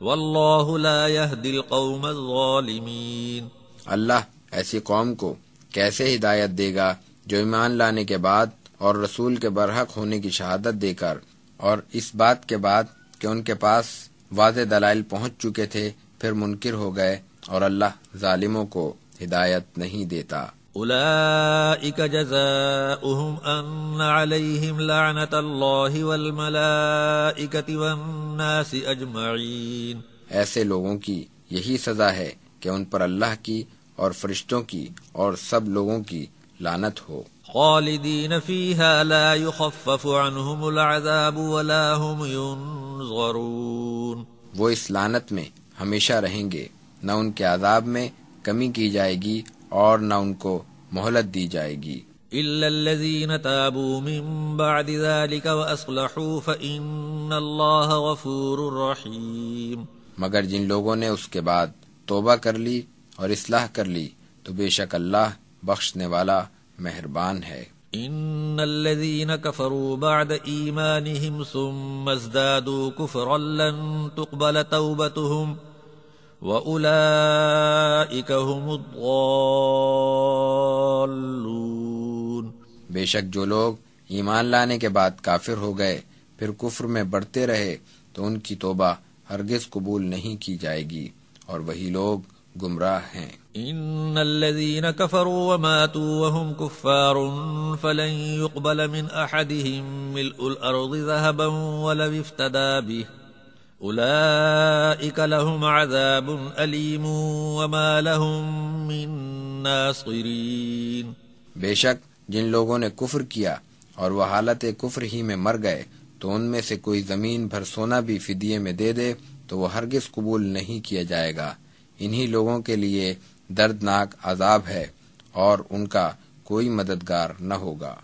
واللہ لا يهدی القوم الظالمین۔ اللہ ایسی قوم کو کیسے ہدایت دے گا جو ایمان لانے کے بعد اور رسول کے برحق ہونے کی شہادت دے کر اور اس بات کے بعد کہ ان کے پاس واضح دلائل پہنچ چکے تھے پھر منکر ہو گئے، اور اللہ ظالموں کو ہدایت نہیں دیتا۔ اولئک جزاؤہم ان علیہم لعنت اللہ والملائکۃ والناس اجمعین۔ ایسے لوگوں کی یہی سزا ہے کہ ان پر اللہ کی اور فرشتوں کی اور سب لوگوں کی لعنت ہو۔ خالدین فیہا لا یخفف عنہم العذاب ولا هم ینظرون۔ وہ اس لعنت میں ہمیشہ رہیں گے، نہ ان کے عذاب میں کمی کی جائے گی اور نہ ان کو مہلت دی جائے گی۔ إلا الذين تابوا من بعد ذلك وأصلحوا فإن الله غفور رحيم۔ مگر جن لوگوں نے اس کے بعد توبہ کر لی اور اصلاح کر لی تو بے شک اللہ بخشنے والا مہربان ہے۔ إن الذين كفروا بعد إيمانهم ثم ازدادوا كفرا لن تقبل توبتهم وَأُولَئِكَ هُمُ الضَّالُّونَ۔ بے شک جو لوگ ایمان لانے کے بعد کافر ہو گئے پھر کفر میں بڑھتے رہے تو ان کی توبہ ہرگز قبول نہیں کی جائے گی اور وہی لوگ گمراہ ہیں۔ إِنَّ الَّذِينَ كَفَرُوا وَمَاتُوا وَهُمْ كُفَّارٌ فَلَن يُقْبَلَ مِنْ أَحَدِهِمْ مِلْءُ الْأَرْضِ ذَهَبًا وَلَوِ افْتَدَىٰ بِهِ اولئک لهم عذاب علیم وما لهم من ناصرین، بے شک جن لوگوں نے کفر کیا اور وہ حالت کفر ہی میں مر گئے تو ان میں سے کوئی زمین بھر سونا بھی فدیے میں دے دے تو وہ ہرگز قبول نہیں کیا جائے گا۔ انہی لوگوں کے لیے دردناک عذاب ہے اور ان کا کوئی مددگار نہ ہوگا۔